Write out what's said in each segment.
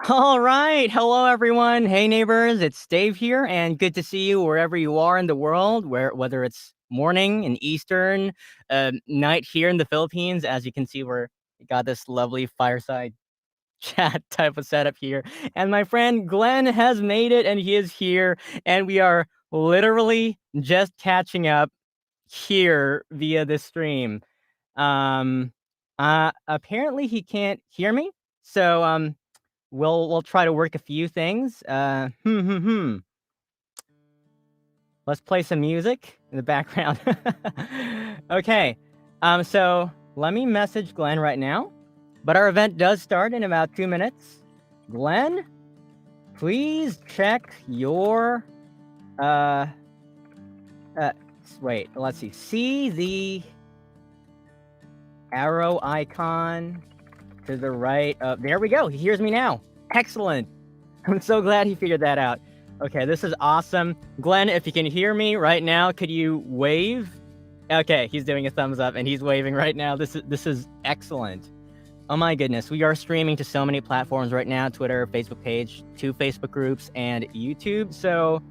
All right. Hello, everyone. Hey, neighbors. It's Dave here, and good to see you wherever you are in the world, whether it's morning in Eastern, night here in the Philippines. As you can see, we got this lovely fireside chat type of setup here. And my friend Glenn has made it, and he is here, and we are literally just catching up here via the stream. Um, Apparently he can't hear me, so we'll try to work a few things. Let's play some music in the background. Okay. So let me message Glenn right now. But our event does start in about 2 minutes. Glenn, please check your wait, let's see. See the arrow icon to the right. There we go. He hears me now. Excellent. I'm so glad he figured that out. Okay, this is awesome. Glenn, if you can hear me right now, could you wave? Okay, he's doing a thumbs up and he's waving right now. This is excellent. Oh my goodness, we are streaming to so many platforms right now: Twitter, Facebook page, 2 Facebook groups, and YouTube. So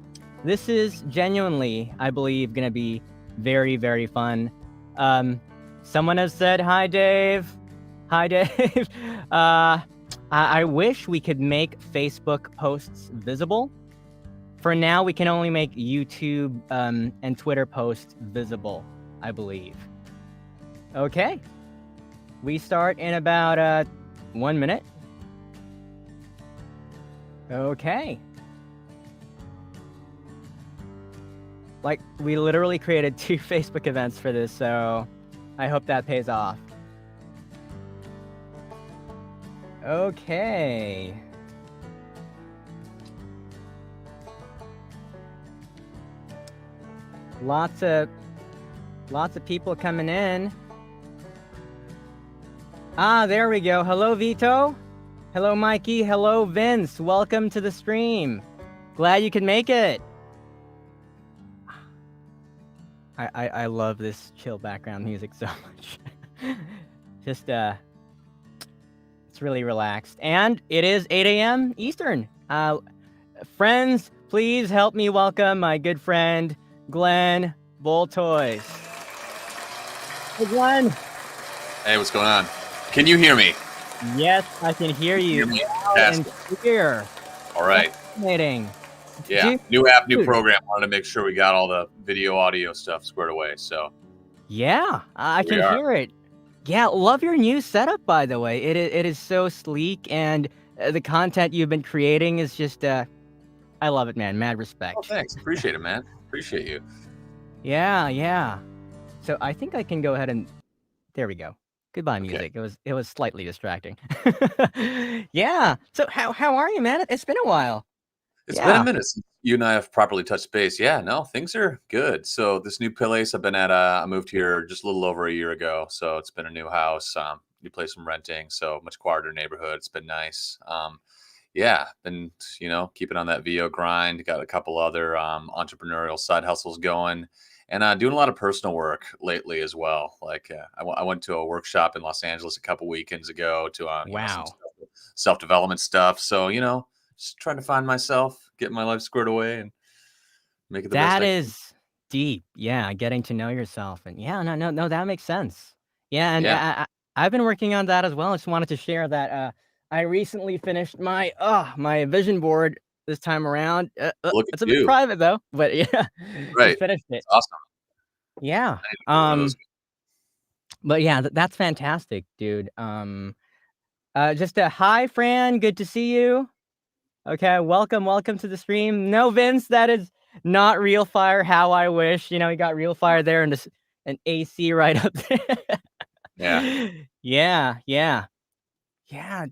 this is genuinely, I believe, going to be very, very fun. Someone has said, hi, Dave. Hi, Dave. I wish we could make Facebook posts visible. For now, we can only make YouTube and Twitter posts visible, I believe. Okay. We start in about 1 minute. Okay. Like, we literally created 2 Facebook events for this, so I hope that pays off. Okay. Lots of people coming in. There we go. Hello, Vito. Hello, Mikey. Hello, Vince. Welcome to the stream. Glad you can make it. I love this chill background music so much. Just it's really relaxed. And it is 8 a.m. Eastern. Friends, please help me welcome my good friend, Glenn Bulthuis. Hey, Glenn. Hey, what's going on? Can you hear me? Yes, I can hear you. Loud and clear. All right. Fascinating. Yeah, Dude. new app, new program. Wanted to make sure we got all the video, audio stuff squared away. So. Yeah, I can hear it. Yeah, love your new setup, by the way. It is so sleek, and the content you've been creating is just, I love it, man. Mad respect. Oh, thanks. Appreciate it, man. Appreciate you. Yeah. So I think I can go ahead and, there we go. Goodbye, music. Okay. It was slightly distracting. Yeah. So how are you, man? It's been a while. It's been a minute since you and I have properly touched base. Yeah, no, things are good. So this new place I've been at, I moved here just a little over a year ago. So it's been a new house, new place I'm renting. So much quieter neighborhood. It's been nice. Yeah, been, keeping on that VO grind. Got a couple other entrepreneurial side hustles going, and doing a lot of personal work lately as well. Like I went to a workshop in Los Angeles a couple weekends ago to some self-development stuff. So just trying to find myself, get my life squared away, and make it the best I can. That is deep. Yeah, getting to know yourself, and yeah, no, that makes sense. Yeah, and I've been working on that as well. I just wanted to share that I recently finished my vision board this time around. It's a bit private though, but yeah, right, finished it. It's awesome. Yeah. But yeah, that's fantastic, dude. Just a hi, Fran. Good to see you. Okay, welcome to the stream. No, Vince, that is not real fire. How I wish. You got real fire there and just an AC right up there. Yeah,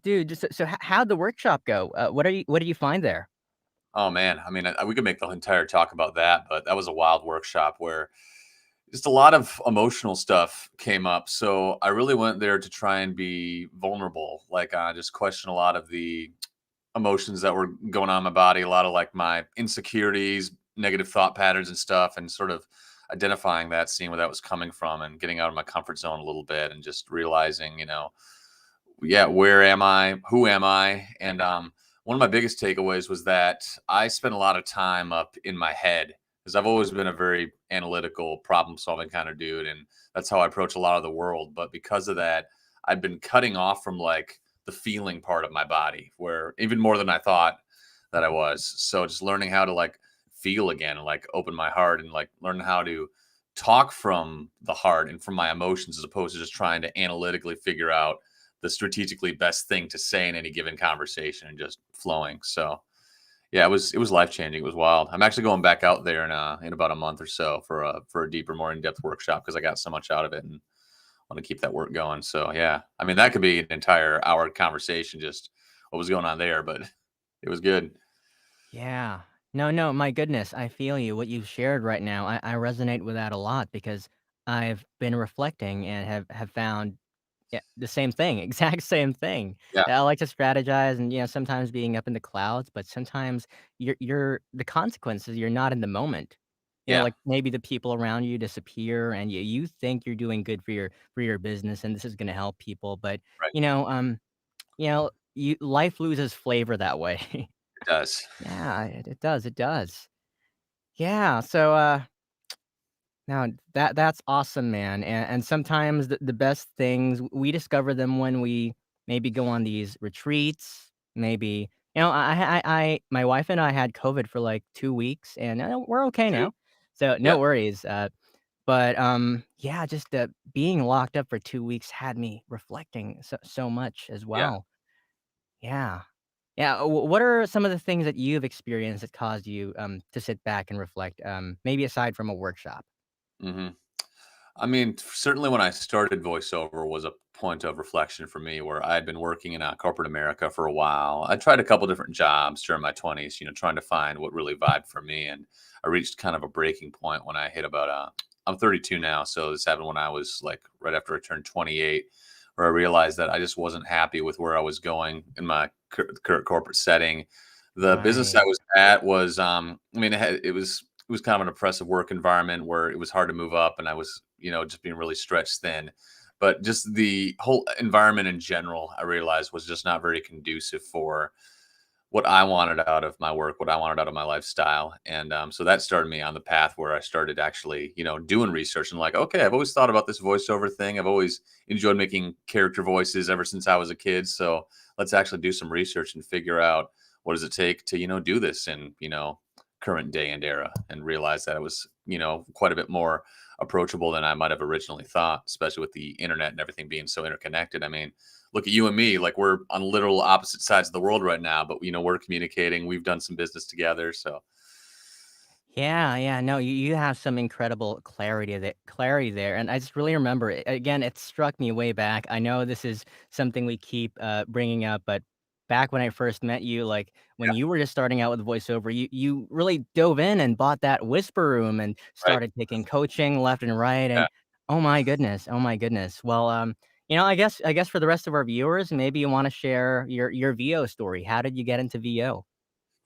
dude. Just so how'd the workshop go? What do you find there? Oh man, I mean, we could make the entire talk about that, but that was a wild workshop where just a lot of emotional stuff came up. So I really went there to try and be vulnerable, like just question a lot of the emotions that were going on in my body, a lot of like my insecurities, negative thought patterns and stuff, and sort of identifying that, seeing where that was coming from, and getting out of my comfort zone a little bit, and just realizing, where am I? Who am I? And one of my biggest takeaways was that I spent a lot of time up in my head because I've always been a very analytical, problem solving kind of dude. And that's how I approach a lot of the world. But because of that, I've been cutting off from like the feeling part of my body, where even more than I thought that I was. So just learning how to like feel again and like open my heart and like learn how to talk from the heart and from my emotions as opposed to just trying to analytically figure out the strategically best thing to say in any given conversation and just flowing. So yeah, it was life changing. It was wild. I'm actually going back out there in about a month or so for a deeper, more in depth workshop because I got so much out of it and want to keep that work going. So yeah, I mean that could be an entire hour conversation just what was going on there, but it was good. Yeah. No, no, my goodness, I feel you. What you've shared right now, I resonate with that a lot because I've been reflecting and have found, yeah, the same thing, exact same thing. Yeah, I like to strategize and, sometimes being up in the clouds, but sometimes you're the consequences, you're not in the moment. yeah, Like maybe the people around you disappear and you think you're doing good for your business and this is gonna help people, but right. you know, um, you life loses flavor that way. It does. Yeah, it does, it does. Yeah, so, now that's awesome, man, and sometimes the best things, we discover them when we maybe go on these retreats, maybe my wife and I had COVID for, like, 2 weeks, and, we're okay Shoot. now, so no Yeah. worries, but, yeah, just, being locked up for 2 weeks had me reflecting so much as Yeah. well. Yeah. Yeah, what are some of the things that you've experienced that caused you, to sit back and reflect, maybe aside from a workshop? hmm I mean, certainly when I started voiceover was a point of reflection for me where I had been working in corporate America for a while. I tried a couple different jobs during my 20s, trying to find what really vibed for me. And I reached kind of a breaking point when I hit about, I'm 32 now. So this happened when I was like right after I turned 28, where I realized that I just wasn't happy with where I was going in my current corporate setting. The business I Right. was at was, I mean, it was kind of an oppressive work environment where it was hard to move up and I was, just being really stretched thin. But just the whole environment in general, I realized was just not very conducive for what I wanted out of my work, what I wanted out of my lifestyle. And so that started me on the path where I started actually, doing research and like, okay, I've always thought about this voiceover thing. I've always enjoyed making character voices ever since I was a kid. So let's actually do some research and figure out what does it take to, do this in, current day and era and realize that it was, quite a bit more approachable than I might have originally thought, especially with the internet and everything being so interconnected. I mean, look at you and me, like we're on literal opposite sides of the world right now, but we're communicating, we've done some business together. So Yeah, yeah, no, you have some incredible clarity there, and I just really remember it again, it struck me way back. I know this is something we keep, bringing up, but back when I first met you, like, when yeah, you were just starting out with voiceover, you really dove in and bought that whisper room and right, started taking coaching left and right, yeah. and oh my goodness, oh my goodness. Well, I guess for the rest of our viewers, maybe you wanna share your VO story. How did you get into VO?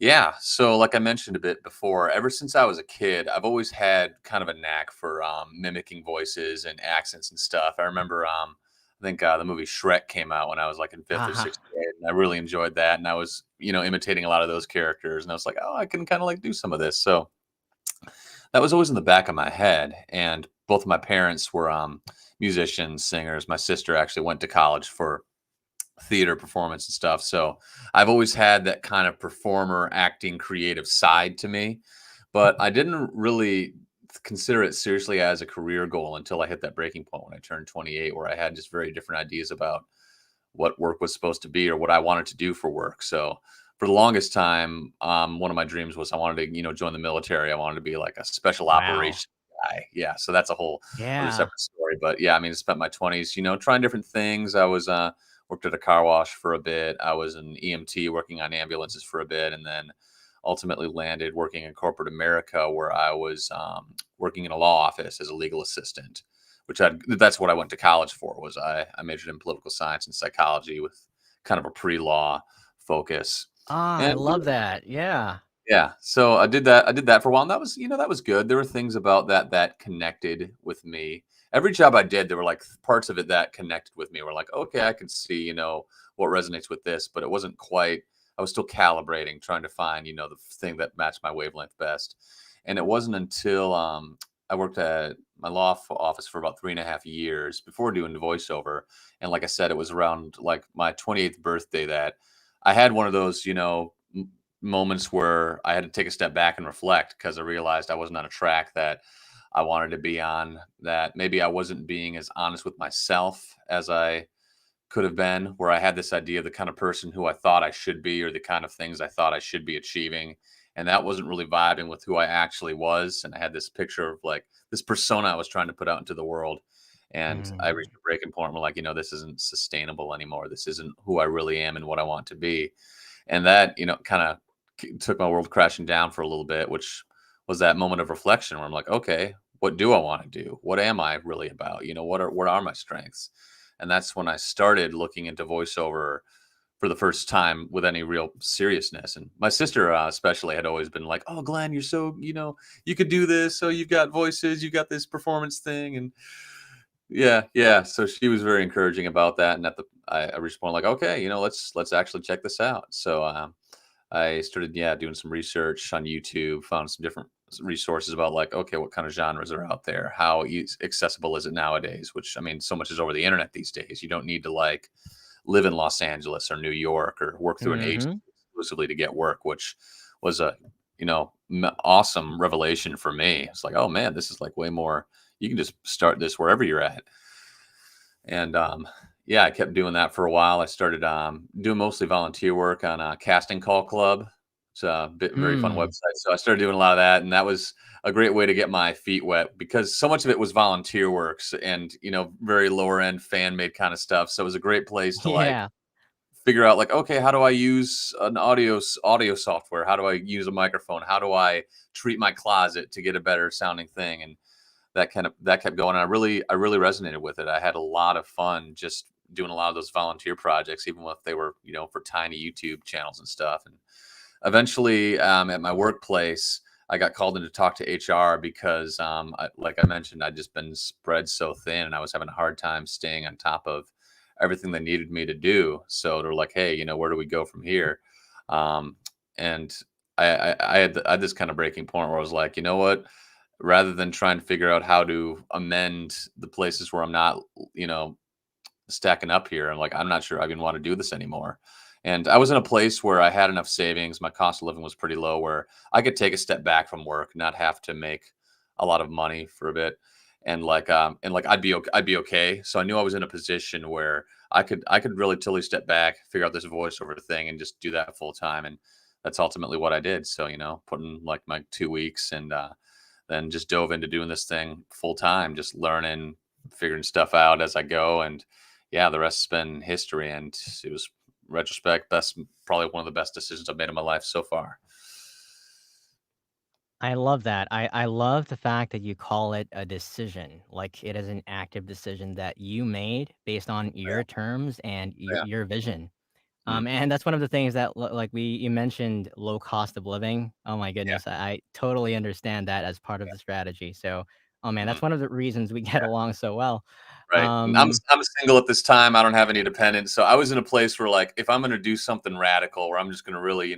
Yeah. So, like I mentioned a bit before, ever since I was a kid, I've always had kind of a knack for mimicking voices and accents and stuff. I remember, I think the movie Shrek came out when I was like in fifth or Aha. sixth grade, and I really enjoyed that. And I was, imitating a lot of those characters, and I was like, oh, I can kind of like do some of this. So that was always in the back of my head. And both of my parents were musicians, singers. My sister actually went to college for theater performance and stuff. So I've always had that kind of performer, acting, creative side to me, but I didn't really consider it seriously as a career goal until I hit that breaking point when I turned 28, where I had just very different ideas about what work was supposed to be or what I wanted to do for work. So for the longest time, one of my dreams was I wanted to, join the military. I wanted to be like a special Wow. operations guy. Yeah. So that's a whole other Yeah. separate story. But yeah, I mean, I spent my 20s, trying different things. I was, worked at a car wash for a bit. I was an EMT working on ambulances for a bit. And then ultimately landed working in corporate America where I was working in a law office as a legal assistant that's what I went to college for. Was I majored in political science and psychology with kind of a pre-law focus. Ah, I And love that. Yeah. yeah, so I did that. I did that for a while, and that was good. There were things about that connected with me. Every job I did, there were like parts of it that connected with me. Were like, okay, I could see what resonates with this, but it wasn't quite. I was still calibrating, trying to find, the thing that matched my wavelength best. And it wasn't until I worked at my office for about 3.5 years before doing the voiceover. And like I said, it was around like my 28th birthday that I had one of those, moments where I had to take a step back and reflect because I realized I wasn't on a track that I wanted to be on, that maybe I wasn't being as honest with myself as I could have been, where I had this idea of the kind of person who I thought I should be or the kind of things I thought I should be achieving. And that wasn't really vibing with who I actually was. And I had this picture of like this persona I was trying to put out into the world. And I Mm. reached a breaking point where like, this isn't sustainable anymore. This isn't who I really am and what I want to be. And that, kind of took my world crashing down for a little bit, which was that moment of reflection where I'm like, okay, what do I want to do? What am I really about? What are my strengths? And that's when I started looking into voiceover for the first time with any real seriousness. And my sister, especially, had always been like, "Oh, Glenn, you're so you could do this. So you've got voices, you got this performance thing." And yeah, yeah. So she was very encouraging about that. And I reached a point like, okay, let's actually check this out. So I started, yeah, doing some research on YouTube, found some different resources about like, okay, what kind of genres are out there? How accessible is it nowadays? Which, I mean, so much is over the internet these days. You don't need to like live in Los Angeles or New York or work through an agency Mhm. exclusively to get work, which was a, awesome revelation for me. It's like, oh man, this is like way more. You can just start this wherever you're at. And yeah, I kept doing that for a while. I started doing mostly volunteer work on a casting call club. It's a very fun Mm. website. So I started doing a lot of that, and that was a great way to get my feet wet because so much of it was volunteer works and very lower end fan made kind of stuff. So it was a great place to like Yeah. figure out like, okay, how do I use an audio software? How do I use a microphone? How do I treat my closet to get a better sounding thing? And that kept going. I really resonated with it. I had a lot of fun just doing a lot of those volunteer projects, even if they were for tiny YouTube channels and stuff. And eventually, at my workplace, I got called in to talk to HR because, like I mentioned, I'd just been spread so thin, and I was having a hard time staying on top of everything they needed me to do. So they're like, "Hey, where do we go from here?" Um, and I had this kind of breaking point where I was like, you know what? Rather than trying to figure out how to amend the places where I'm not, you know, stacking up here, I'm like, I'm not sure I even want to do this anymore. And I was in a place where I had enough savings. My cost of living was pretty low, where I could take a step back from work, not have to make a lot of money for a bit, and like I'd be okay. So I knew I was in a position where I could really totally step back, figure out this voiceover thing, and just do that full time. And that's ultimately what I did. So put in like my 2 weeks, and then just dove into doing this thing full time, just learning, figuring stuff out as I go. And yeah, the rest has been history. And it was retrospect, probably one of the best decisions I've made in my life so far. I love that. I love the fact that you call it a decision, like it is an active decision that you made based on Yeah. your terms and Yeah. your vision. Hmm. And that's one of the things that, like you mentioned, low cost of living. Oh my Yeah. goodness, I totally understand that as part of the strategy. So, oh man, Hmm. that's one of the reasons we get along so well. Right. And Um, I'm single at this time. I don't have any dependents. So I was in a place where like if I'm gonna do something radical where I'm just gonna really,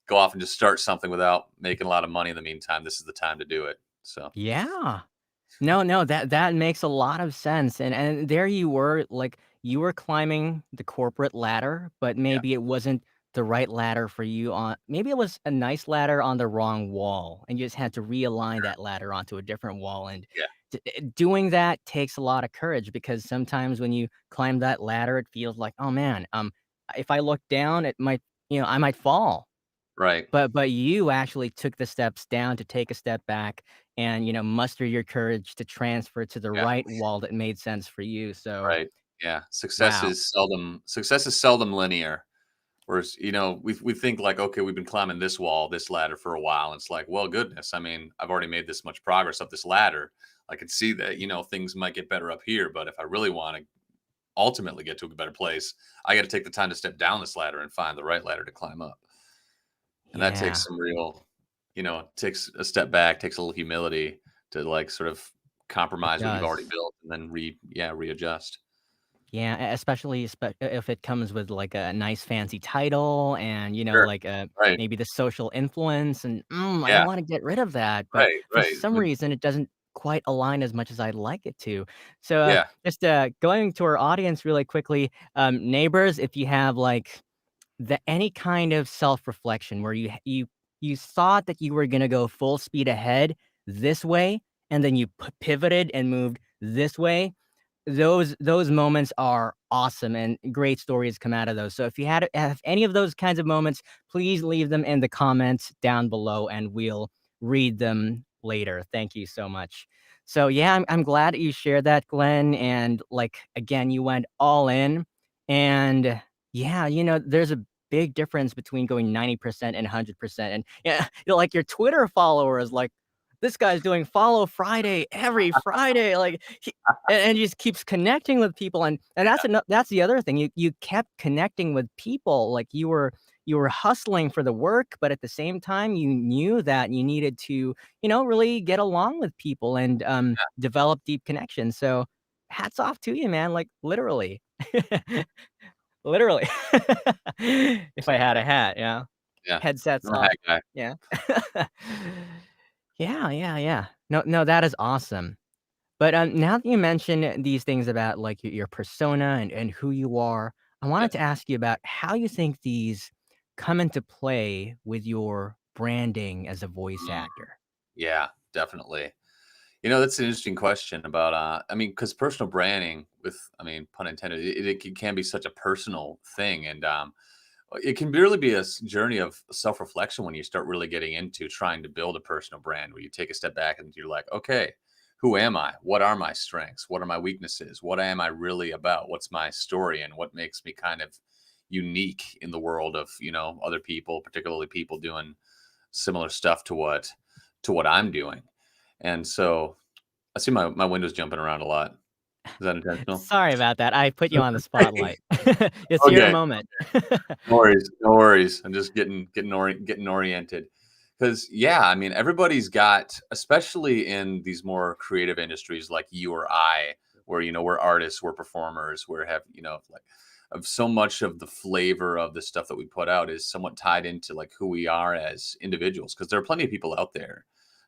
go off and just start something without making a lot of money in the meantime, this is the time to do it. So yeah. No, no, that makes a lot of sense, and there you were, like, you were climbing the corporate ladder, but yeah, maybe it wasn't the right ladder for you on maybe it was a nice ladder on the wrong wall, and you just had to realign that ladder onto a different wall, and yeah, doing that takes a lot of courage because sometimes when you climb that ladder, it feels like, "Oh, man, if I look down, it might I might fall." right. But you actually took the steps down to take a step back and, muster your courage to transfer to the Yeah. right wall that made sense for you, so Right. Yeah. wow. Success is seldom linear. Whereas, we think like, okay, we've been climbing this wall, this ladder for a while. And it's like, well, goodness. I mean, I've already made this much progress up this ladder. I can see that, things might get better up here. But if I really want to ultimately get to a better place, I got to take the time to step down this ladder and find the right ladder to climb up. And that takes Yeah, some real, takes a step back, takes a little humility to like sort of it compromise what you've already does. built and then readjust. Yeah, especially if it comes with like a nice fancy title and, Sure. like Right. maybe the social influence and I Yeah. want to get rid of that, but Right. for Right. some reason it doesn't quite align as much as I'd like it to. So Yeah. just going to our audience really quickly, neighbors, if you have like any kind of self-reflection where you thought that you were gonna go full speed ahead this way, and then you pivoted and moved this way, those moments are awesome and great stories come out of those. So if you have any of those kinds of moments, please leave them in the comments down below and we'll read them later. Thank you so much. So yeah, I'm glad that you shared that, Glenn. And like again, you went all in. And yeah, there's a big difference between going 90% and 100%. And yeah, like your Twitter followers, like this guy's doing follow Friday every Friday. Like and just keeps connecting with people, and that's the other thing, you kept connecting with people, like, you were hustling for the work, but at the same time, you knew that you needed to, really get along with people and, develop deep connections, so hats off to you, man, like, literally. Literally. If I had a hat, yeah. Yeah. Headsets I'm a hat off, guy. yeah. Yeah, yeah, yeah. No, no, that is awesome. But, now that you mention these things about, like, your persona and who you are, I Yeah. wanted to ask you about how you think these come into play with your branding as a voice Mm, actor. yeah, definitely. That's an interesting question about, I mean, because personal branding with, I mean, pun intended, can be such a personal thing. And it can really be a journey of self reflection when you start really getting into trying to build a personal brand where you take a step back and you're like, okay, who am I? What are my strengths? What are my weaknesses? What am I really about? What's my story? And what makes me kind of unique in the world of, other people, particularly people doing similar stuff to what I'm doing. And so I see my windows jumping around a lot. Is that intentional? Sorry about that, I put you on the spotlight. It's your Okay. moment. No worries, no worries. I'm just getting oriented. Because yeah, I mean, everybody's got, especially in these more creative industries like you or I, where we're artists, we're performers, we have like of so much of the flavor of the stuff that we put out is somewhat tied into like who we are as individuals. Because there are plenty of people out there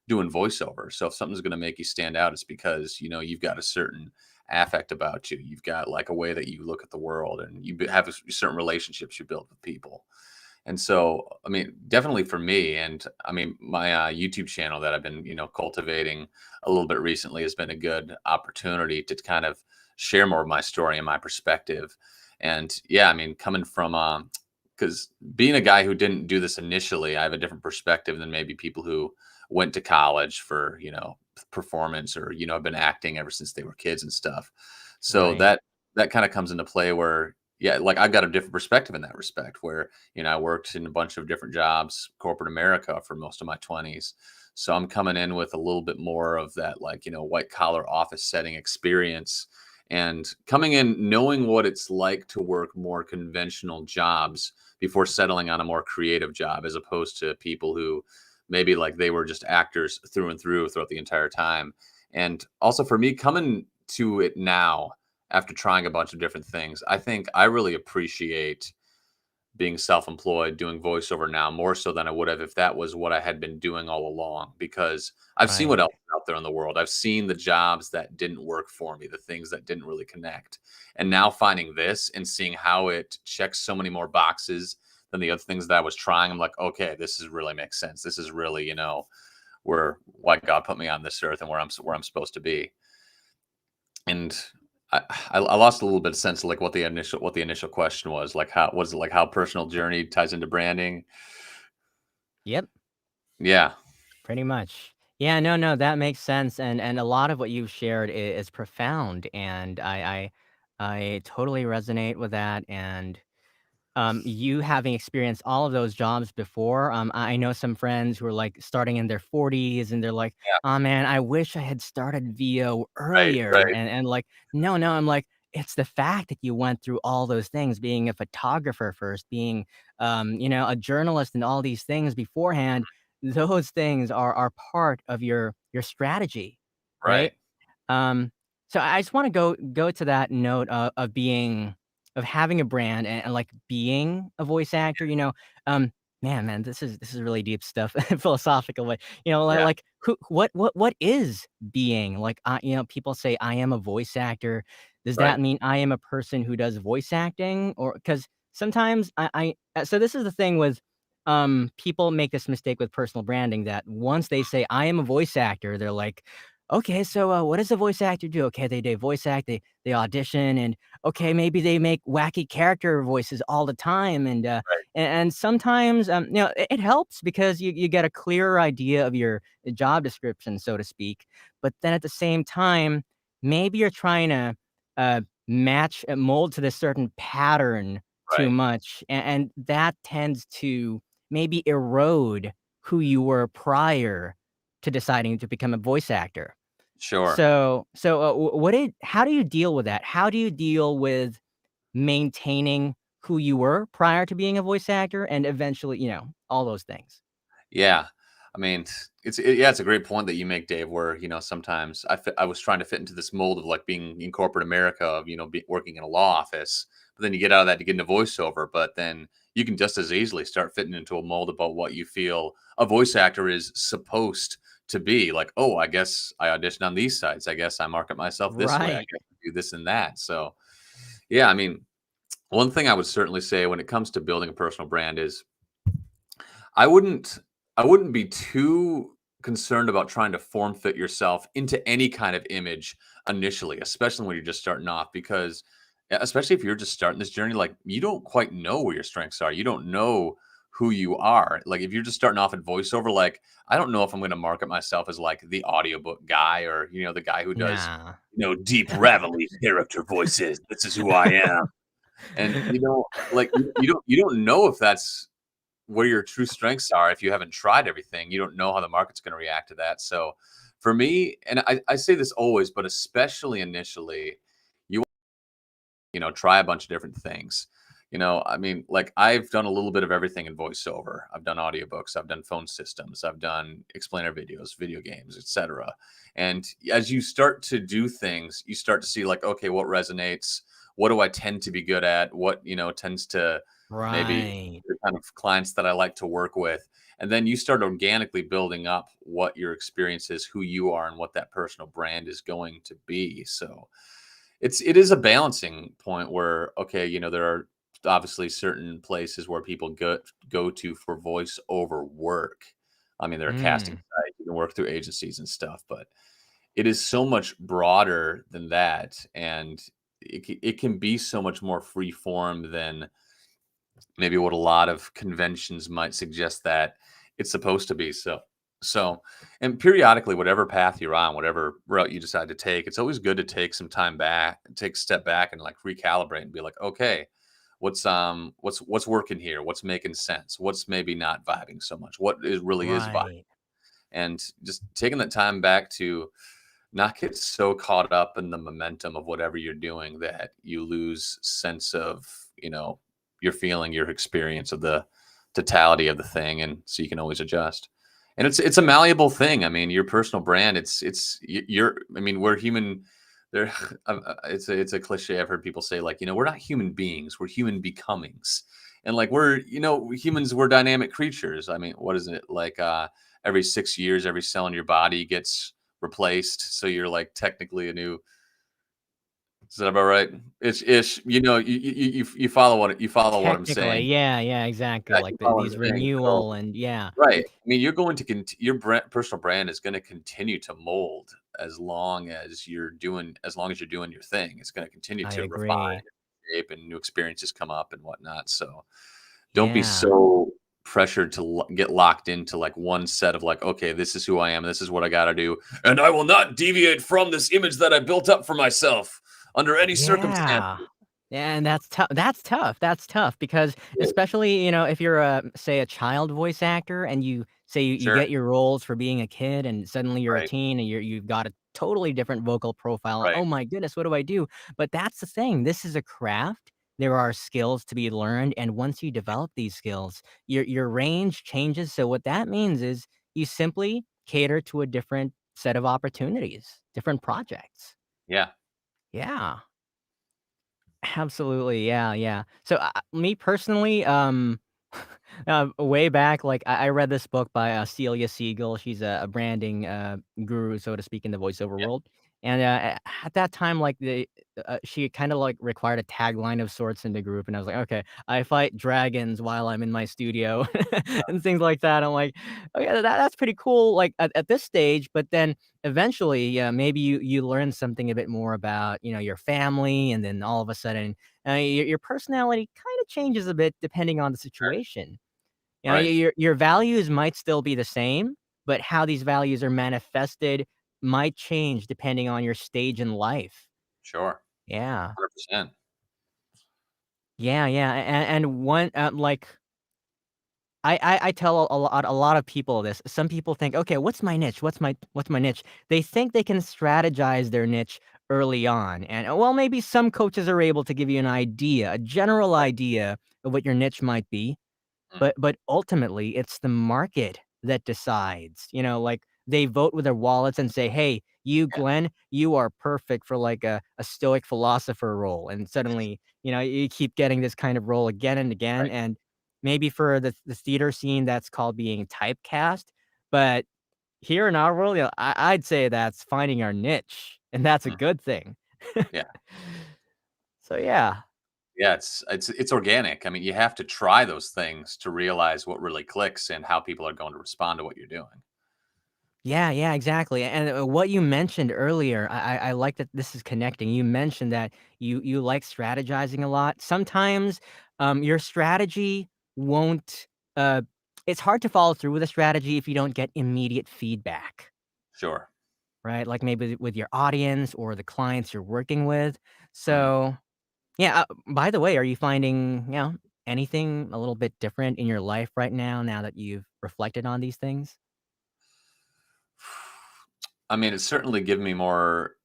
doing voiceover. So if something's going to make you stand out, it's because you've got a certain affect about you. You've got like a way that you look at the world, and have certain relationships you build with people. And so, I mean, definitely for me, and I mean, my YouTube channel that I've been, cultivating a little bit recently has been a good opportunity to kind of share more of my story and my perspective. And yeah, I mean, coming from, because being a guy who didn't do this initially, I have a different perspective than maybe people who went to college for, performance or, have been acting ever since they were kids and stuff. So Right, that kind of comes into play where, yeah, like I've got a different perspective in that respect where, I worked in a bunch of different jobs, corporate America for most of my 20s. So I'm coming in with a little bit more of that, like, white collar office setting experience and coming in knowing what it's like to work more conventional jobs before settling on a more creative job, as opposed to people who maybe like they were just actors through and through throughout the entire time. And also for me, coming to it now after trying a bunch of different things, I think I really appreciate being self-employed, doing voiceover now more so than I would have if that was what I had been doing all along, because I've seen what right. else is out there in the world. I've seen the jobs that didn't work for me, the things that didn't really connect. And now finding this and seeing how it checks so many more boxes than the other things that I was trying, I'm like, okay, this is really makes sense. This is really, where why God put me on this earth and where I'm supposed to be. And I lost a little bit of sense of like what the initial question was. Like how was it like how personal journey ties into branding? Yep. Yeah. Pretty much. Yeah, no, no, that makes sense, and a lot of what you've shared is profound, and I totally resonate with that, and you having experienced all of those jobs before, I know some friends who are, like, starting in their 40s, and they're like, Yeah. "Oh, man, I wish I had started VO Right. earlier," Right. and like, "No, no," I'm like, "It's the fact that you went through all those things, being a photographer first, being, a journalist and all these things beforehand, those things are part of your strategy, right?" Right. Um So I just wanna go to that note of being of having a brand and, like, being a voice actor, um, man, this is really deep stuff, philosophical way, Yeah, like, who what is being? Like, people say, "I am a voice actor." Does right. that mean I am a person who does voice acting? Or because sometimes so this is the thing with, people make this mistake with personal branding that once they say, "I am a voice actor," they're like, okay, so, what does a voice actor do? Okay, they voice act, they audition, and okay, maybe they make wacky character voices all the time, and sometimes, it helps because you get a clearer idea of your job description, so to speak, but then at the same time, maybe you're trying to, match mold to this certain pattern too Right. much, and that tends to maybe erode who you were prior to deciding to become a voice actor. Sure. So, what did how do you deal with that? How do you deal with maintaining who you were prior to being a voice actor and eventually, all those things? Yeah. I mean, yeah, it's a great point that you make, Dave, where, sometimes I was trying to fit into this mold of like being in corporate America of, working in a law office, but then you get out of that to get into voiceover, but then you can just as easily start fitting into a mold about what you feel a voice actor is supposed to be. Like, oh, I guess I audition on these sites. I guess I market myself this way. I Right. guess I do this and that. So, yeah, I mean, one thing I would certainly say when it comes to building a personal brand is I wouldn't I wouldn't be too concerned about trying to form fit yourself into any kind of image initially, especially when you're just starting off because especially if you're just starting this journey, like you don't quite know where your strengths are. You don't know who you are. Like if you're just starting off in voiceover, like I don't know if I'm going to market myself as like the audiobook guy or the guy who does Nah. deep gravelly character voices. This is who I am. And like you don't know if that's where your true strengths are if you haven't tried everything. You don't know how the market's going to react to that. So for me, and I say this always, but especially initially, you try a bunch of different things. I mean, like I've done a little bit of everything in voiceover. I've done audiobooks, I've done phone systems, I've done explainer videos, video games, etc. And as you start to do things, you start to see like, okay, what resonates? What do I tend to be good at? What, tends to maybe Right. the kind of clients that I like to work with. And then you start organically building up what your experience is, who you are, and what that personal brand is going to be. So it is a balancing point where okay, there are obviously certain places where people go to for voice over work. I mean, there are casting Mm. sites, you can work through agencies and stuff, but it is so much broader than that, and it can be so much more free form than maybe what a lot of conventions might suggest that it's supposed to be. So and periodically, whatever path you're on, whatever route you decide to take, it's always good to take some time back, take a step back and like recalibrate and be like, okay, what's working here? What's making sense? What's maybe not vibing so much? What is really is vibing? Right. And just taking that time back to not get so caught up in the momentum of whatever you're doing that you lose sense of your feeling, your experience of the totality of the thing, and so you can always adjust. And it's a malleable thing. I mean, your personal brand, you're, I mean, we're human. There it's a cliche I've heard people say, like, we're not human beings, we're human becomings. And like we're humans, we're dynamic creatures. I mean, what is it like, every 6 years every cell in your body gets replaced, so you're like technically a new. Is that about right? It's ish. You follow what I'm Technically, saying. yeah, yeah, exactly, Yeah, like you follow what these I'm saying. So renewal and yeah. right. I mean, you're going to your personal brand is going to continue to mold as long as you're doing your thing. It's going to continue I to refine agree. and shape, and new experiences come up and whatnot. So don't be Yeah. so pressured to get locked into like one set of like, okay, this is who I am. This is what I got to do. And I will not deviate from this image that I built up for myself under any circumstance. Yeah. And that's tough because especially, if you're say a child voice actor and you say you Sure. get your roles for being a kid and suddenly you're a Right. teen and you've got a totally different vocal profile. Right. Oh my goodness, what do I do? But that's the thing. This is a craft. There are skills to be learned, and once you develop these skills, your range changes. So what that means is you simply cater to a different set of opportunities, different projects. Yeah. Yeah. Absolutely, yeah, yeah. So, me personally, way back, like, I read this book by, Celia Siegel. She's a branding, guru, so to speak, in the voiceover Yeah, world, and, at that time, like, she kinda, like, required a tagline of sorts in the group, and I was like, "Okay, I fight dragons while I'm in my studio," and things like that. I'm like, "Oh, yeah, that's pretty cool," like, at this stage, but then eventually, yeah, maybe you learn something a bit more about, your family, and then all of a sudden, your personality kinda changes a bit depending on the situation. right. Your values might still be the same, but how these values are manifested might change depending on your stage in life. Sure. Yeah. 100%. Yeah, yeah, and one, like I tell a lot of people this. Some people think, "Okay, what's my niche? What's my niche?" They think they can strategize their niche early on, and, well, maybe some coaches are able to give you an idea, a general Right. idea of what your niche might be, Mhm. but ultimately, it's the market that decides, like, they vote with their wallets and say, "Hey, you, Yeah, Glenn, you are perfect for, like, a stoic philosopher role," and suddenly, you keep getting this kind of role again and again, right. and maybe for the theater scene, that's called being typecast, but here in our world, I'd say that's finding our niche, and that's a Mhm. good thing. Yeah. So, yeah. Yeah, it's organic. I mean, you have to try those things to realize what really clicks and how people are going to respond to what you're doing. Yeah, yeah, exactly. And what you mentioned earlier, I like that this is connecting. You mentioned that you like strategizing a lot. Sometimes your strategy won't. Uh, it's hard to follow through with a strategy if you don't get immediate feedback, Sure. right? Like maybe with your audience or the clients you're working with. Mhm. So yeah. By the way, are you finding anything a little bit different in your life right now? Now that you've reflected on these things, I mean, it's certainly give me more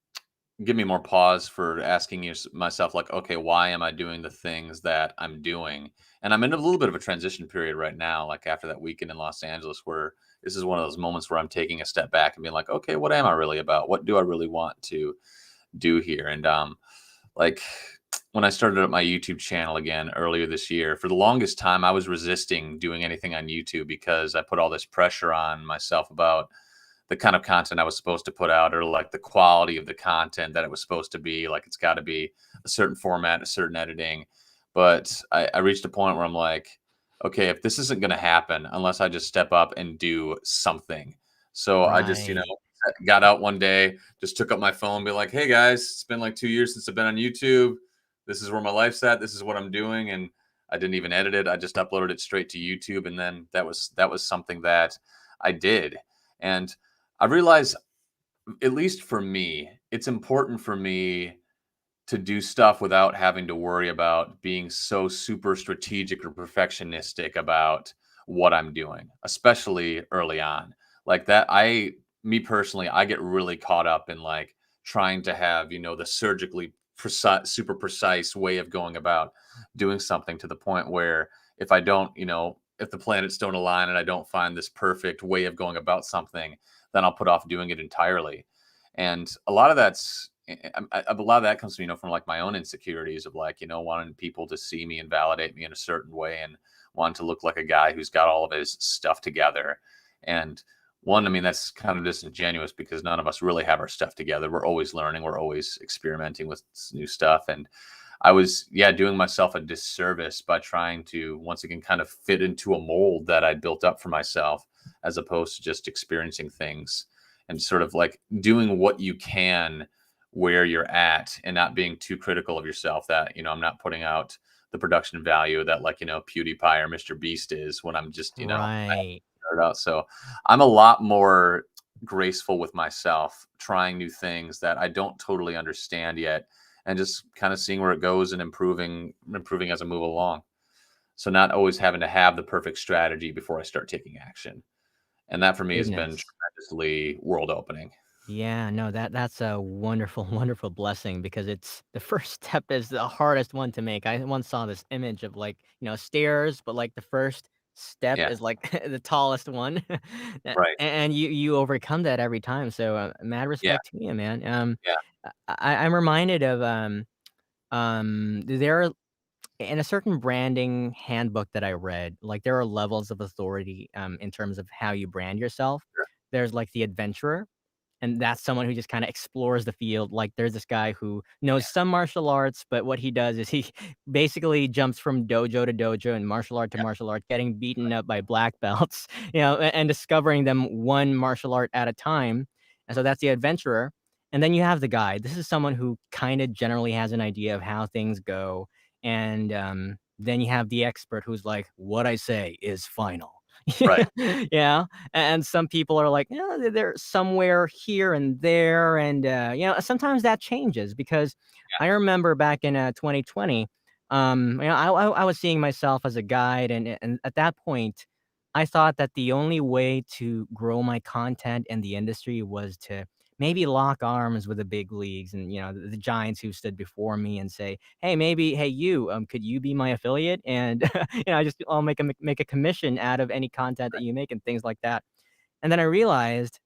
pause for asking myself like, okay, why am I doing the things that I'm doing? And I'm in a little bit of a transition period right now, like after that weekend in Los Angeles, where this is one of those moments where I'm taking a step back and being like, okay, what am I really about? What do I really want to do here? And like when I started up my YouTube channel again earlier this year, for the longest time I was resisting doing anything on YouTube because I put all this pressure on myself about the kind of content I was supposed to put out, or like the quality of the content that it was supposed to be. Like it's got to be a certain format, a certain editing. But I reached a point where I'm like, okay, if this isn't going to happen unless I just step up and do something. So I just, right? got out one day, just took up my phone, be like, hey guys, it's been like 2 years since I've been on YouTube. This is where my life's at. This is what I'm doing. And I didn't even edit it. I just uploaded it straight to YouTube. And then that was something that I did. And I realize, at least for me, it's important for me to do stuff without having to worry about being so super strategic or perfectionistic about what I'm doing, especially early on. Like that, me personally, I get really caught up in like trying to have, the surgically precise, super precise way of going about doing something, to the point where if I don't, if the planets don't align and I don't find this perfect way of going about something, then I'll put off doing it entirely. And a lot of that's a lot of that comes from, from like my own insecurities of like, wanting people to see me and validate me in a certain way, and wanting to look like a guy who's got all of his stuff together. And one, I mean, that's kind of disingenuous because none of us really have our stuff together. We're always learning, we're always experimenting with new stuff. And I was, yeah, doing myself a disservice by trying to once again kind of fit into a mold that I'd built up for myself, as opposed to just experiencing things and sort of like doing what you can where you're at, and not being too critical of yourself that, I'm not putting out the production value that like, PewDiePie or Mr. Beast is, when I'm just, Right. start out. So I'm a lot more graceful with myself, trying new things that I don't totally understand yet, and just kind of seeing where it goes and improving as I move along. So not always having to have the perfect strategy before I start taking action. And that for me has been Goodness. tremendously world opening. Yeah, no, that's a wonderful, wonderful blessing because it's the first step is the hardest one to make. I once saw this image of like, stairs, but like the first step Yeah. is like the tallest one, Right. and you overcome that every time. So mad Yeah. respect to you, man. Yeah. I'm reminded of there are in a certain branding handbook that I read, like there are levels of authority in terms of how you brand yourself. Sure. There's like the adventurer, and that's someone who just kinda explores the field. Like, there's this guy who knows Yeah. some martial arts, but what he does is he basically jumps from dojo to dojo and martial art to Yeah. martial art, getting beaten up by black belts, and discovering them one martial art at a time, and so that's the adventurer, and then you have the guide. This is someone who kinda generally has an idea of how things go, and, then you have the expert who's like, "What I say is final." Right. Yeah, and some people are like, "Yeah, they're somewhere here and there," and, sometimes that changes because Yeah. I remember back in, 2020, I was seeing myself as a guide, and at that point, I thought that the only way to grow my content in the industry was to maybe lock arms with the big leagues and, the giants who stood before me and say, "Hey, maybe hey, you, could you be my affiliate?" And, I'll make a commission out of any content that you make and things like that. And then I realized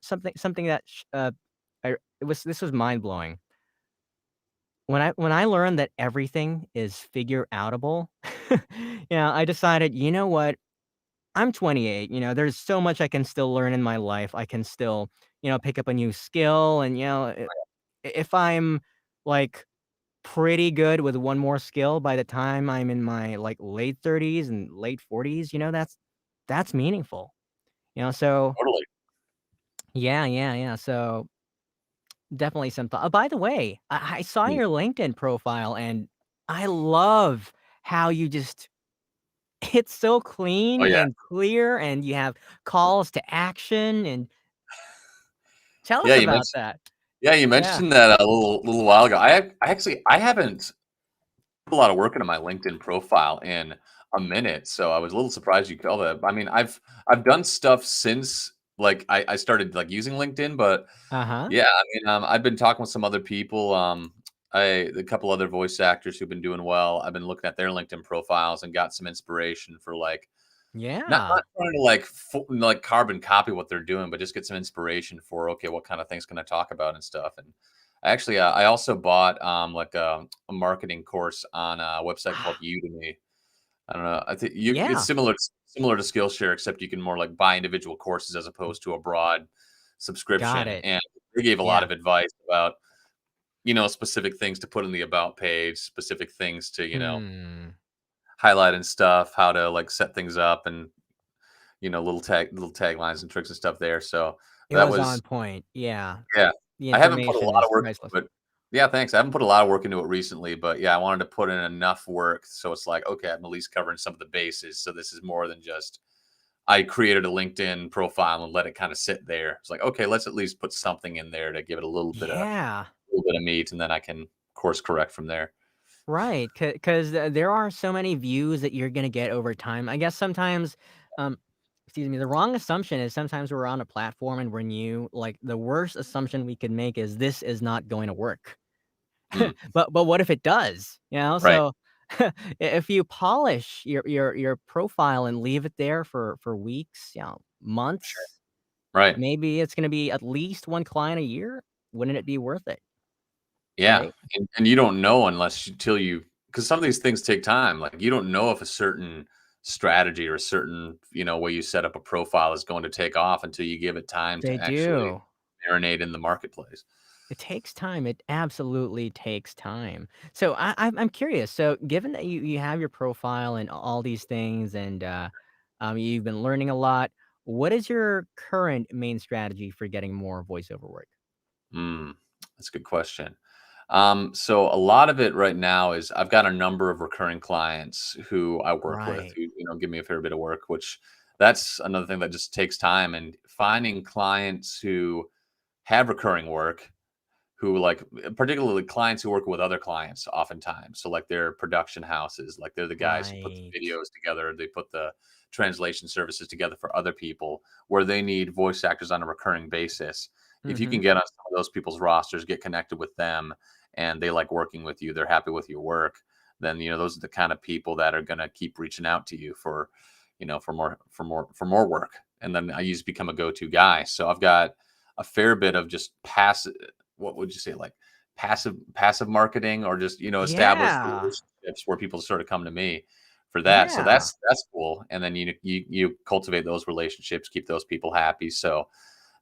something that it was this was mind blowing. When I learned that everything is figure outable, I decided, you know what? I'm 28. There's so much I can still learn in my life. I can still, pick up a new skill, and if I'm like pretty good with one more skill by the time I'm in my, like, late 30s and late 40s, that's meaningful, so Totally. yeah, so definitely some thought by the way, I saw Mm. your LinkedIn profile, and I love how you just it's so Oh, clean yeah. and clear, and you have calls to action, and tell Yeah, us you about mentioned that. yeah, you Yeah. mentioned that a little while ago. I haven't put a lot of work into my LinkedIn profile in a minute, so I was a little surprised you called that. I mean, I've done stuff since, like, I started, like, using LinkedIn, but Uh-huh. yeah, I mean, I've been talking with some other people, a couple other voice actors who've been doing well. I've been looking at their LinkedIn profiles and got some inspiration for, like, not Yeah. trying to, like, like, carbon copy what they're doing, but just get some inspiration for, okay, what kind of things can I talk about and stuff, and actually, I also bought, like, a marketing course on a website called Udemy. I don't know, I think you it's Yeah. similar to Skillshare, except you can more, like, buy individual courses as opposed to a broad Got subscription, it. and they gave a lot Yeah. of advice about, specific things to put in the about page, specific things to, Hmm. highlight and stuff, how to, like, set things up and, little taglines and tricks and stuff there, so It that was on was point. Yeah. yeah. The I haven't put a information lot is of work priceless. into it. Yeah, thanks. I haven't put a lot of work into it recently, but yeah, I wanted to put in enough work so it's like, okay, I'm at least covering some of the bases. So this is more than just I created a LinkedIn profile and let it kind of sit there. It's like, okay, let's at least put something in there to give it Yeah. a little bit of meat, and then I can course correct from there. Right, because there are so many views that you're gonna get over time. I guess sometimes, um, excuse me, the wrong assumption is sometimes we're on a platform and we're new. Like the worst assumption we could make is this is not going to work. Mm, But what if it does? right. So if you polish your profile and leave it there for weeks, Sure. months, Right. maybe it's gonna be at least one client a year. Wouldn't it be worth it? Yeah, Right? and you don't know unless you till you because some of these things take time, like, you don't know if a certain strategy or a certain, way you set up a profile is going to take off until you give it time They to actually do. marinate in the marketplace. It takes time. It absolutely takes time. So I'm curious. So given that you have your profile and all these things, and you've been learning a lot, what is your current main strategy for getting more voiceover work? Mm, that's a good question. So a lot of it right now is I've got a number of recurring clients who I work with Right. who, give me a fair bit of work, which that's another thing that just takes time, and finding clients who have recurring work who like particularly clients who work with other clients oftentimes. So like they're production houses, like they're the guys who put the Right. videos together, they put the translation services together for other people where they need voice actors on a recurring basis. If you Mm-hmm. can get on some of those people's rosters, get connected with them and they like working with you, they're happy with your work, then those are the kind of people that are going to keep reaching out to you for for more work. And then I used to become a go-to guy. So I've got a fair bit of just passive, what would you say, like passive marketing, or just, established Yeah. relationships where people sort of come to me for that. So Yeah. that's cool. And then you cultivate those relationships, keep those people happy. So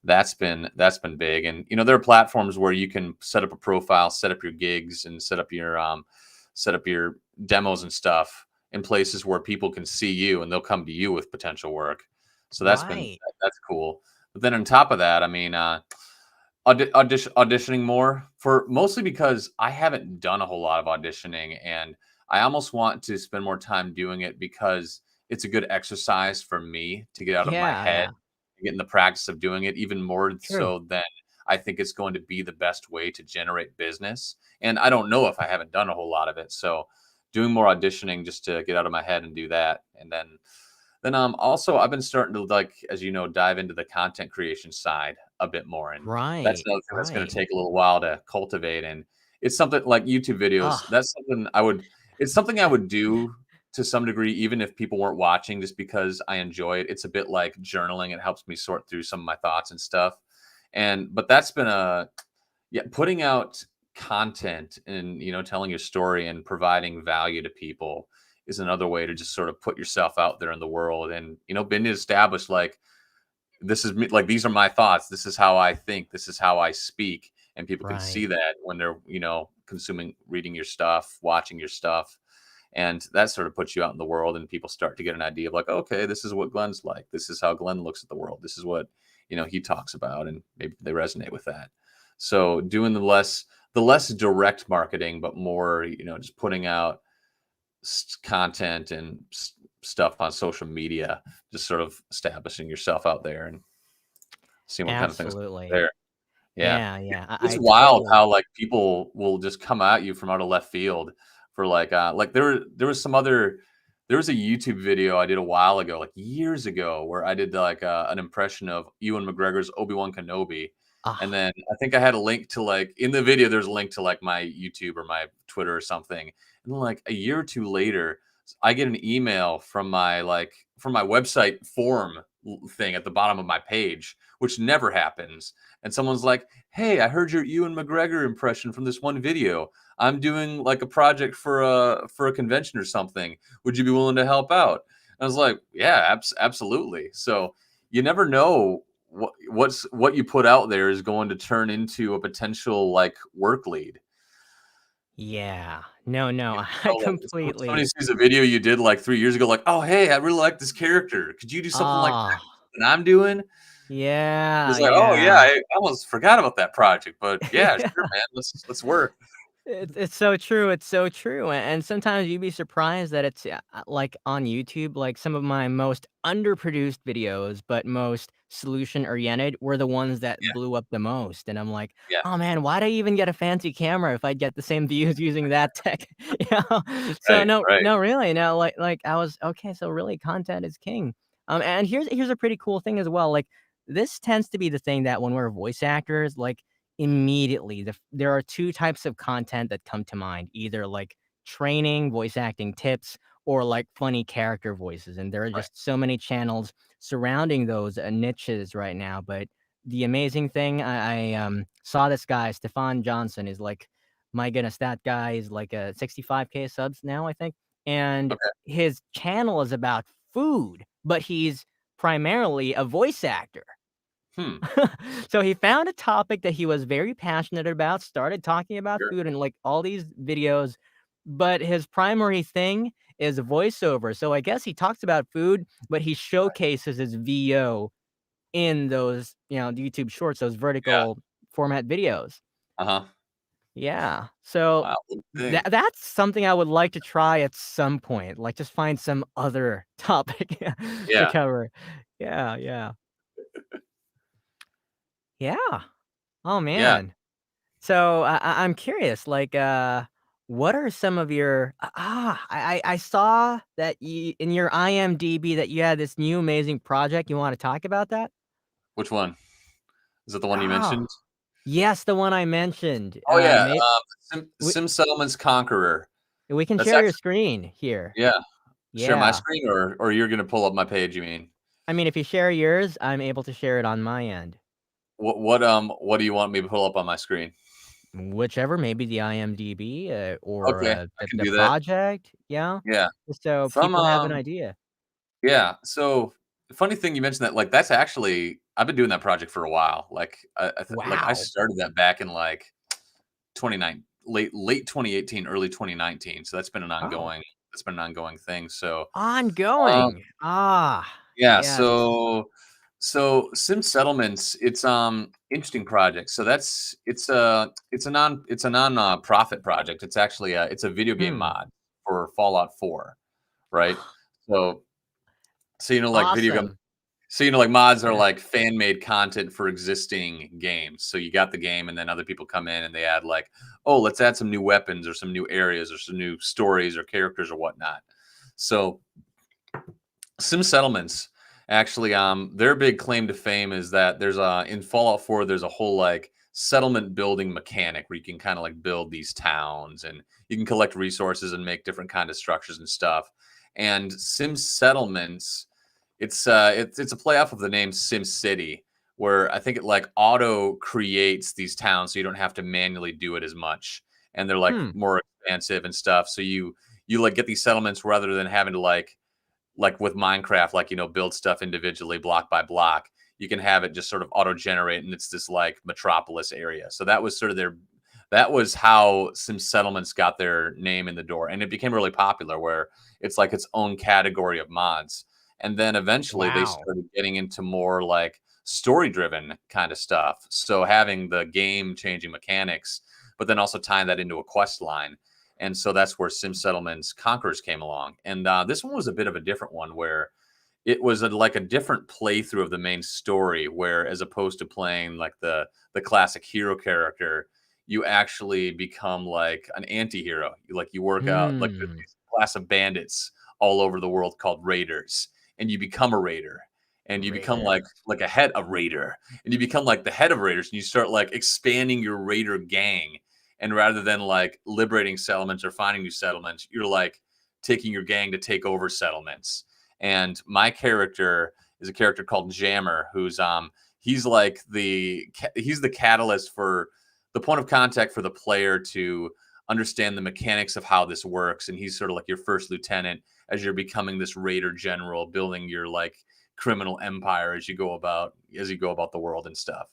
that's been big. And there are platforms where you can set up a profile, set up your gigs, and set up your demos and stuff in places where people can see you and they'll come to you with potential work. So Right. that's cool. But then on top of that, I mean, auditioning more, for mostly because I haven't done a whole lot of auditioning, and I almost want to spend more time doing it because it's a good exercise for me to get out of my Yeah, head, yeah. get in the practice of doing it, even more True. so than I think it's going to be the best way to generate business. And I don't know if I haven't done a whole lot of it. So doing more auditioning just to get out of my head and do that. And then also I've been starting to, like, as you know, dive into the content creation side a bit more. And that's Right. another thing that's going to Right. take a little while to cultivate. And it's something like YouTube videos. Oh, It's something I would do to some degree, even if people weren't watching, just because I enjoy it. It's a bit like journaling. It helps me sort through some of my thoughts and stuff. But that's been yeah, putting out content and, telling your story and providing value to people is another way to just sort of put yourself out there in the world. And, been established, like, this is me, like, these are my thoughts, this is how I think, this is how I speak, and people can see right. that when they're, reading your stuff, watching your stuff. And that sort of puts you out in the world, and people start to get an idea of, like, okay, this is what Glenn's like, this is how Glenn looks at the world, this is what, he talks about, and maybe they resonate with that. So doing the less direct marketing, but more, just putting out content and stuff on social media, just sort of establishing yourself out there and seeing what kind of things are Absolutely. there. Yeah. Yeah, yeah. It's I wild totally. how, like, people will just come at you from out of left field for, like, there was a YouTube video I did a while ago, like years ago, where I did, like, an impression of Ewan McGregor's Obi-Wan Kenobi. And Oh, then I think I had a link to, like, in the video, there's a link to, like, my YouTube or my Twitter or something. And then, like, a year or two later, I get an email from my website form thing at the bottom of my page, which never happens. And someone's like, "Hey, I heard your Ewan McGregor impression from this one video. I'm doing, like, a project for a convention or something. Would you be willing to help out?" I was like, "Yeah, absolutely." So you never know what you put out there is going to turn into a potential, like, work lead. yeah. No, no. You I like, if somebody completely. sees a video you did like 3 years ago, like, "Oh, hey, I really like this character. Could you do something like Oh, that I'm doing?" yeah, It's like, "Oh, yeah, yeah. I almost forgot about that project, but yeah, sure, man. Let's work." It's so true, it's so true, and sometimes you'd be surprised that it's, like, on YouTube, like, some of my most underproduced videos, but most solution-oriented were the ones that Yeah, blew up the most, and I'm like, yeah, "Oh, man, why'd I even get a fancy camera if I'd get the same views using that tech?" You know? So, right, no right. no, really, no, like, I was okay, so really content is king. And here's a pretty cool thing as well, like, this tends to be the thing that when we're voice actors, like, immediately, there are 2 types of content that come to mind, either, like, training, voice acting tips, or, like, funny character voices, and there are Right. just so many channels surrounding those, niches right now, but the amazing thing, I saw this guy, Stefan Johnson, is, like, my goodness, that guy is, like, 65K subs now, I think, and Okay. his channel is about food, but he's primarily a voice actor. Hmm. So he found a topic that he was very passionate about, started talking about Sure. food and like all these videos, but his primary thing is voiceover. So I guess he talks about food, but he showcases his VO in those, the YouTube shorts, those Yeah. vertical format videos. Uh-huh. Yeah. So Wow. What do you think? that's something I would like to try at some point. Like just find some other topic to Yeah. cover. Yeah, yeah. Yeah. Oh Yeah. man. So I'm curious, like, what are some of your I saw that you in your IMDb that you had this new amazing project. You want to talk about that? Which one? Is it the one you Oh, mentioned? yes, the one I mentioned. Oh, yeah, We Sim Settlements Conqueror. we can That's share your actually screen here. yeah. Share my Yeah. screen, or you're gonna pull up my page, you mean? I mean, if you share yours, I'm able to share it on my end. What do you want me to pull up on my screen? Whichever, maybe the IMDb, or, Okay, I can the do that. project, yeah? Yeah. Just so Some, people have an idea. yeah, so, funny thing you mentioned that, like, that's actually I've been doing that project for a while, like, I Wow. started that back in, like, 29 late 2018, early 2019, so Oh, that's been an ongoing thing, so, um ongoing. Ah, yeah, yes. so Sim Settlements, it's, interesting project. So it's a non, profit project. It's actually it's a video game Hmm. mod for Fallout 4, right? So like video game Awesome. like mods are Yeah. like fan made content for existing games. So you got the game and then other people come in and they add like, oh, let's add some new weapons or some new areas or some new stories or characters or whatnot. So Sim Settlements actually, their big claim to fame is that there's a in Fallout 4, there's a whole like settlement building mechanic where you can kind of like build these towns and you can collect resources and make different kind of structures and stuff. And Sim Settlements, it's a play off of the name Sim City, where I think it like auto creates these towns so you don't have to manually do it as much. And they're like Hmm. more expansive and stuff. So you like get these settlements rather than having to like with Minecraft, like, build stuff individually block by block. You can have it just sort of auto generate and it's this like metropolis area. So that was sort of that was how some settlements got their name in the door. And it became really popular where it's like its own category of mods. And then eventually they Wow. started getting into more like story driven kind of stuff. So having the game changing mechanics, but then also tying that into a quest line. And so that's where Sim Settlements Conquerors came along. And this one was a bit of a different one where it was like a different playthrough of the main story, where as opposed to playing like the classic hero character, you actually become like an anti-hero. You work out like there's Hmm. these class of bandits all over the world called raiders, and you become a raider. And you become Raiders. like a head of raider, and you become like the head of raiders, and you start like expanding your raider gang. And rather than like liberating settlements or finding new settlements, you're like taking your gang to take over settlements. And my character is a character called Jammer, who's he's like he's the catalyst for the point of contact for the player to understand the mechanics of how this works. And he's sort of like your first lieutenant as you're becoming this raider general, building your like criminal empire as you go about the world and stuff.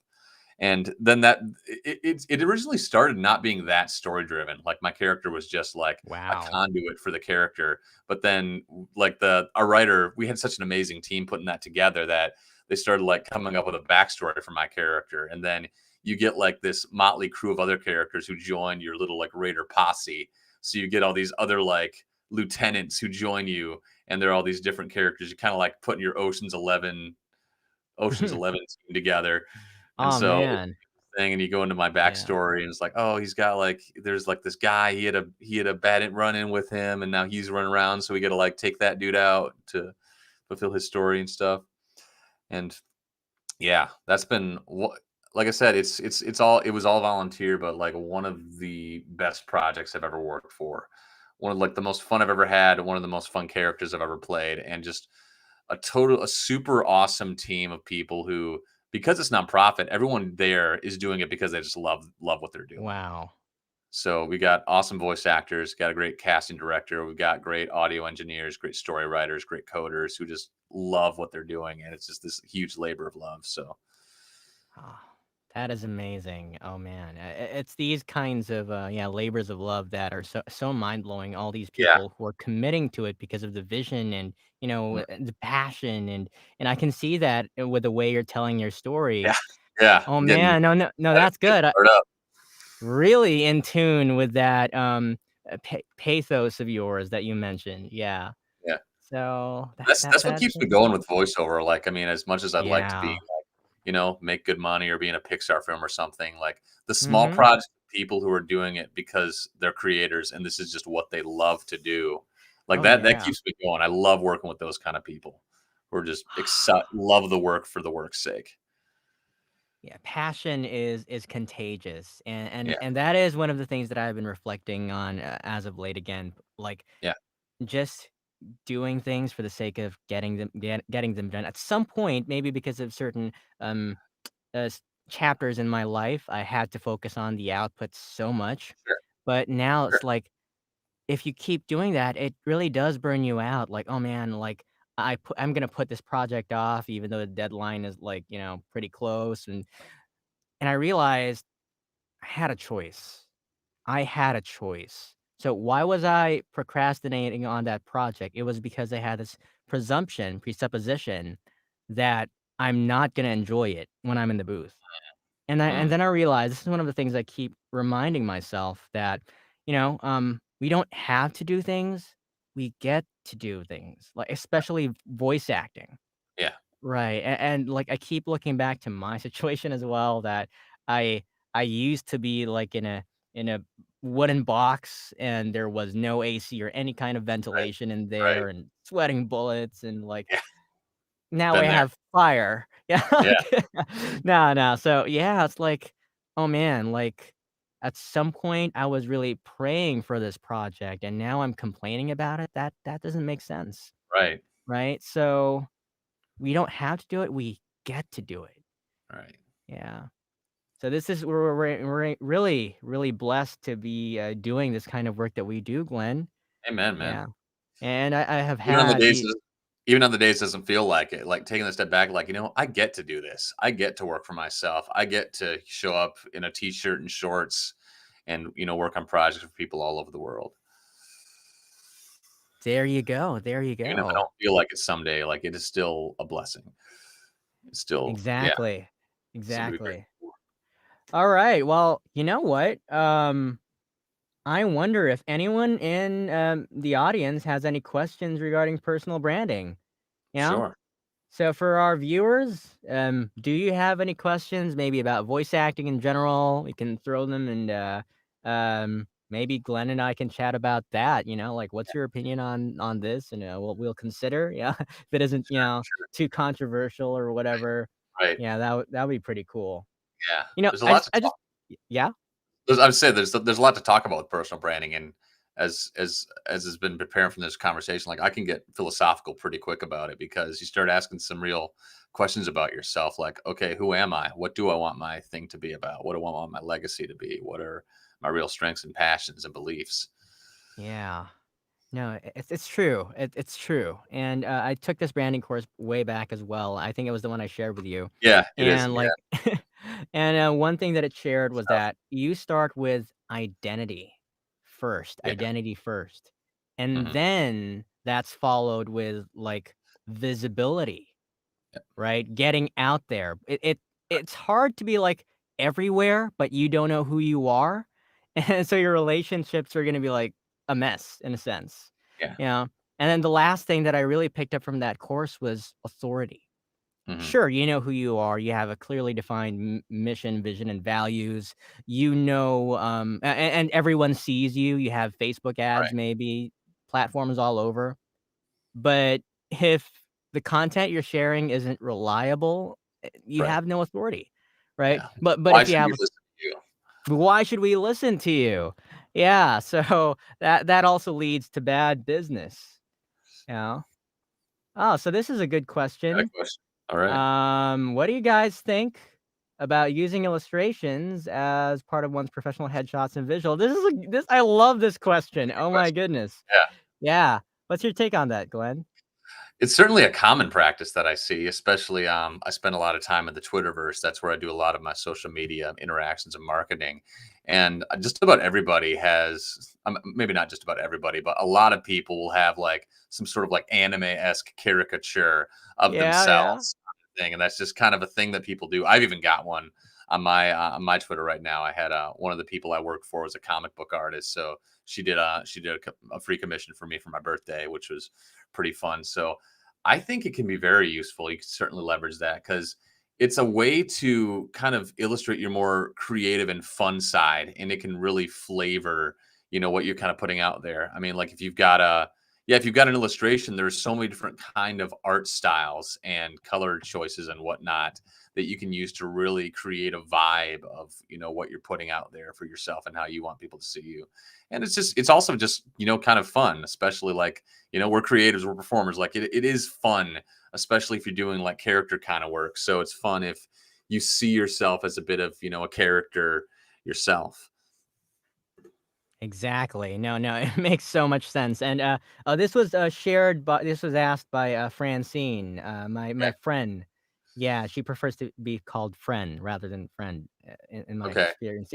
And then it originally started not being that story driven. Like my character was just like a Wow. conduit for the character. But then like our writer, we had such an amazing team putting that together that they started like coming up with a backstory for my character. And then you get like this motley crew of other characters who join your little like raider posse. So you get all these other like lieutenants who join you, and they're all these different characters. You kind of like putting your Ocean's 11 team together. And Oh, so man. thing, and you go into my Yeah. backstory, and it's like, oh, he's got like there's like this guy, he had a bad run in with him, and now he's running around, so we got to like take that dude out to fulfill his story and stuff. And yeah, that's been what like I said, it was all volunteer, but like one of the best projects I've ever worked for. One of like the most fun I've ever had, one of the most fun characters I've ever played, and just a super awesome team of people who, because it's nonprofit, everyone there is doing it because they just love what they're doing. Wow. So we got awesome voice actors, got a great casting director, we've got great audio engineers, great story writers, great coders who just love what they're doing, and it's just this huge labor of love. So Ah, that is amazing. Oh man, it's these kinds of yeah labors of love that are so mind blowing. All these yeah, people who are committing to it because of the vision and mm, the passion and I can see that with the way you're telling your story. yeah, yeah, Oh getting man, no, that's getting good. fired up. Really in tune with that pathos of yours that you mentioned. Yeah. Yeah. So That's what keeps me that's going with voiceover. Like, I mean, as much as I'd like to be yeah. like, make good money or be in a Pixar film or something, like the small Mhm. project people who are doing it because they're creators and this is just what they love to do. Like Oh that yeah. keeps me going. I love working with those kind of people who are just love the work for the work's sake. Yeah, passion is contagious, Yeah. and that is one of the things that I've been reflecting on as of late again. Like Yeah. just doing things for the sake of getting them done. At some point, maybe because of certain um chapters in my life, I had to focus on the output so much. Sure, But now sure. it's like if you keep doing that, it really does burn you out. Like, oh man, like I'm gonna put this project off even though the deadline is like, pretty close. And I realized I had a choice. I had a choice. So why was I procrastinating on that project? It was because I had this presupposition that I'm not gonna enjoy it when I'm in the booth. And Mm, then I realized this is one of the things I keep reminding myself that, we don't have to do things, we get to do things, like, especially voice acting. yeah, Right, and, like, I keep looking back to my situation as well that I I used to be, like, in a wooden box, and there was no AC or any kind of right, ventilation in right. there and sweating bullets and, like, Yeah, now I been there. have fire. Yeah, Yeah, like no, no, so, yeah, it's like, oh, man, like, at some point, I was really praying for this project, and now I'm complaining about it? That doesn't make sense, right, right? So, we don't have to do it, we get to do it. right. Yeah. So this is we're really, really blessed to be, doing this kind of work that we do, Glenn. Amen, man. Yeah, and I have Even on the had days the even on the days doesn't feel like it, like, taking a step back, like, I get to do this. I get to work for myself. I get to show up in a t-shirt and shorts and, work on projects for people all over the world. there you go, there you Even if I go. don't feel like it someday, like, it is still a blessing. It's still yeah, Exactly. something to be grateful Exactly. for. Alright, well, you know what? I wonder if anyone in, the audience has any questions regarding personal branding, you know? Sure. So for our viewers, do you have any questions maybe about voice acting in general? We can throw them and, maybe Glenn and I can chat about that, like, what's your opinion on this? And, we'll consider, yeah, if it isn't, Sure. too controversial or whatever. Right. Yeah, that would be pretty cool. Yeah. You know, There's a lot to I just talk yeah? I would say there's a lot to talk about with personal branding, and as has been preparing for this conversation, like, I can get philosophical pretty quick about it because you start asking some real questions about yourself, like, okay, who am I? What do I want my thing to be about? What do I want my legacy to be? What are my real strengths and passions and beliefs? Yeah. No, it's true. It's true. And I took this branding course way back as well. I think it was the one I shared with you. Yeah, it is. And Yeah. like, and one thing that it shared was that you start with identity first, Yeah. identity first, and Hmm. then that's followed with like visibility, Yeah. right? Getting out there. It's hard to be like everywhere, but you don't know who you are. And so your relationships are gonna be like a mess in a sense. Yeah. You know? And then the last thing that I really picked up from that course was authority. Hmm. Sure, you know who you are. You have a clearly defined mission, vision, and values. You know, and everyone sees you. You have Facebook ads, Right. maybe platforms all over. But if the content you're sharing isn't reliable, you Right. have no authority, right? Yeah. But Why if you should we have listen to you? why should we listen to you? Yeah, so that also leads to bad business, you know? Oh, so this is a good Got a question. question. All right. What do you guys think about using illustrations as part of one's professional headshots and visual? This I love this question. Good Oh my question. goodness. Yeah. Yeah. What's your take on that, Glenn? It's certainly a common practice that I see, especially, I spend a lot of time in the Twitterverse. That's where I do a lot of my social media interactions and marketing. And just about everybody has, maybe not just about everybody, but a lot of people will have like some sort of like anime-esque caricature of Yeah, yeah. themselves thing. And that's just kind of a thing that people do. I've even got one on my Twitter right now. I had one of the people I work for was a comic book artist. So she did a free commission for me for my birthday, which was pretty fun. So I think it can be very useful. You can certainly leverage that because it's a way to kind of illustrate your more creative and fun side, and it can really flavor, what you're kind of putting out there. I mean, like if you've got yeah, if you've got an illustration, there's so many different kind of art styles and color choices and whatnot that you can use to really create a vibe of, what you're putting out there for yourself and how you want people to see you. And it's also just, kind of fun, especially like, we're creators, we're performers. Like it is fun, especially if you're doing like character kind of work. So it's fun if you see yourself as a bit of, a character yourself. Exactly. No, no, it makes so much sense. And this was this was asked by Francine, my Okay. friend. Yeah, she prefers to be called friend rather than friend in my Okay. experience.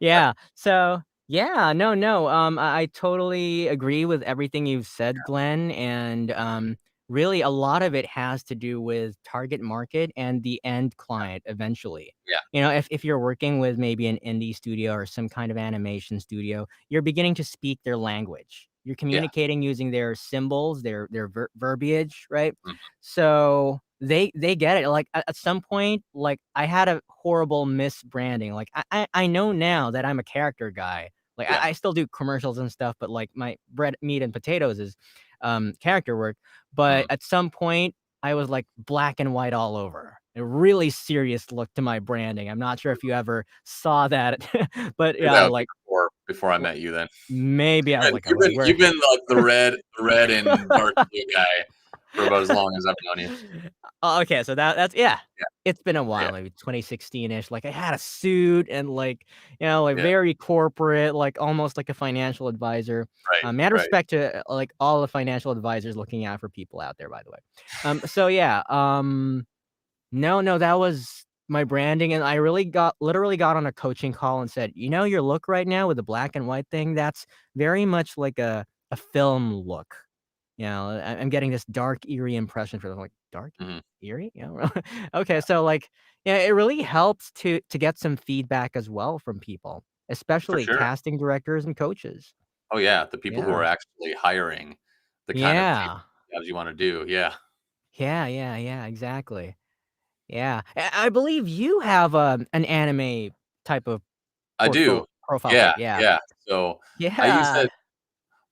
Yeah. So yeah, no, no. I totally agree with everything you've said, Glenn. And really, a lot of it has to do with target market and the end client eventually. Yeah. If you're working with maybe an indie studio or some kind of animation studio, you're beginning to speak their language. You're Yeah. communicating using their symbols, their verbiage, right? Mhm. So they get it. Like at some point, like I had a horrible misbranding. Like I know now that I'm a character guy. Like Yeah. I still do commercials and stuff, but like my bread, meat, and potatoes is character work. But Mhm. at some point, I was like black and white all over. A really serious look to my branding. I'm not sure if you ever saw that, but Maybe yeah, that would be like before I met you then. maybe I was And like, I you've was like, been where? you've been like the red and dark blue guy for about as long as I've known you. Oh, okay, so that's yeah. Yeah, It's been a yeah, while, maybe 2016-ish. Like I had a suit and like, like yeah. very corporate, like almost like a financial advisor. Right, Mad right. respect to like all the financial advisors looking out for people out there, by the way. So yeah, no, no, that was my branding, and I really got literally got on a coaching call and said, your look right now with the black and white thing, that's very much like a film look." I'm getting this dark, eerie impression for them, like, "Dark, Mhm. eerie?" Okay, so, like, yeah, it really helps to get some feedback as well from people, For especially sure. casting directors and coaches. Oh, yeah, the people who are Yeah. actually hiring the kind of Yeah. jobs you wanna do, yeah. Yeah, yeah, yeah, exactly. Yeah. I believe you have, an anime type of I do. profile Yeah, pic, yeah. yeah. So, I use Yeah. that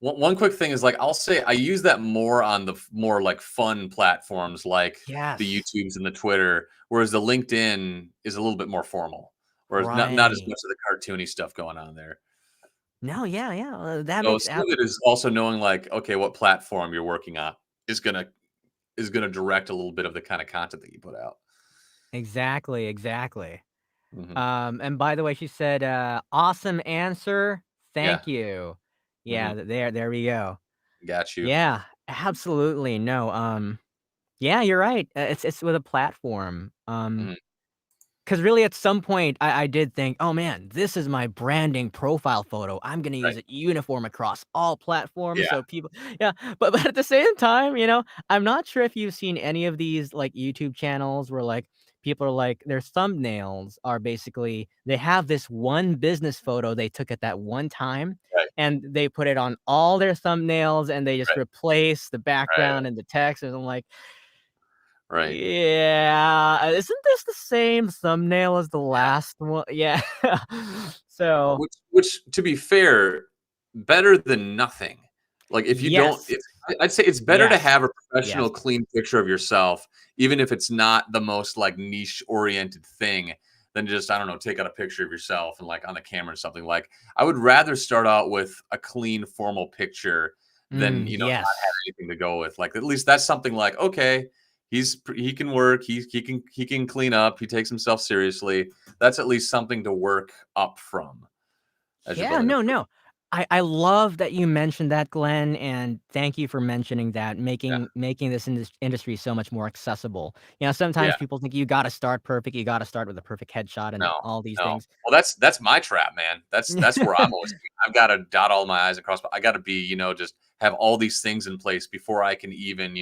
one quick thing is, like, I'll say I use that more on the f more, like, fun platforms like the Yes. YouTubes and the Twitter, whereas the LinkedIn is a little bit more formal, whereas not as Right. much of the cartoony stuff going on there. No, yeah, yeah, that So makes some ab of it is also knowing, like, okay, what platform you're working on is gonna direct a little bit of the kinda content that you put out. exactly, exactly. Mhm. And by the way, she said, "Awesome answer. Yeah. Thank you." Yeah, Mhm. there we go. Got you. Yeah, absolutely. No, yeah, you're right. It's with a platform. Mhm. 'Cause really at some point, I did think, "Oh, man, this is my branding profile photo. I'm gonna Right. use it uniform across all platforms Yeah. so people." Yeah, but at the same time, I'm not sure if you've seen any of these, like, YouTube channels where, like, people are like their thumbnails are basically they have this one business photo they took at that one time, Right. and they put it on all their thumbnails, and they just Right. replace the Right. background and the text, and I'm like, Right. yeah, isn't this the same thumbnail as the last one? Yeah. So, Which to be fair, better than nothing. Like, if you don't yes, if I'd say it's better to yes, have a yes. professional, clean picture of yourself, even if it's not the most, like, niche-oriented thing, than just, I don't know, take out a picture of yourself and, like, on the camera or something. Like, I would rather start out with a clean, formal picture than, not have Yes. anything to go with. Like, at least that's something like, okay, he can work, he can clean up, he takes himself seriously. That's at least something to work up from as you're Yeah, building a no, career. no. I love that you mentioned that, Glenn, and thank you for mentioning that, Yeah, making this industry so much more accessible. yeah. Sometimes people think you gotta start perfect, you gotta start with a perfect headshot and No, all these no. things. Well, that's my trap, man. That's where I'm always I've gotta dot all my I's and cross my I gotta be, just have all these things in place before I can even,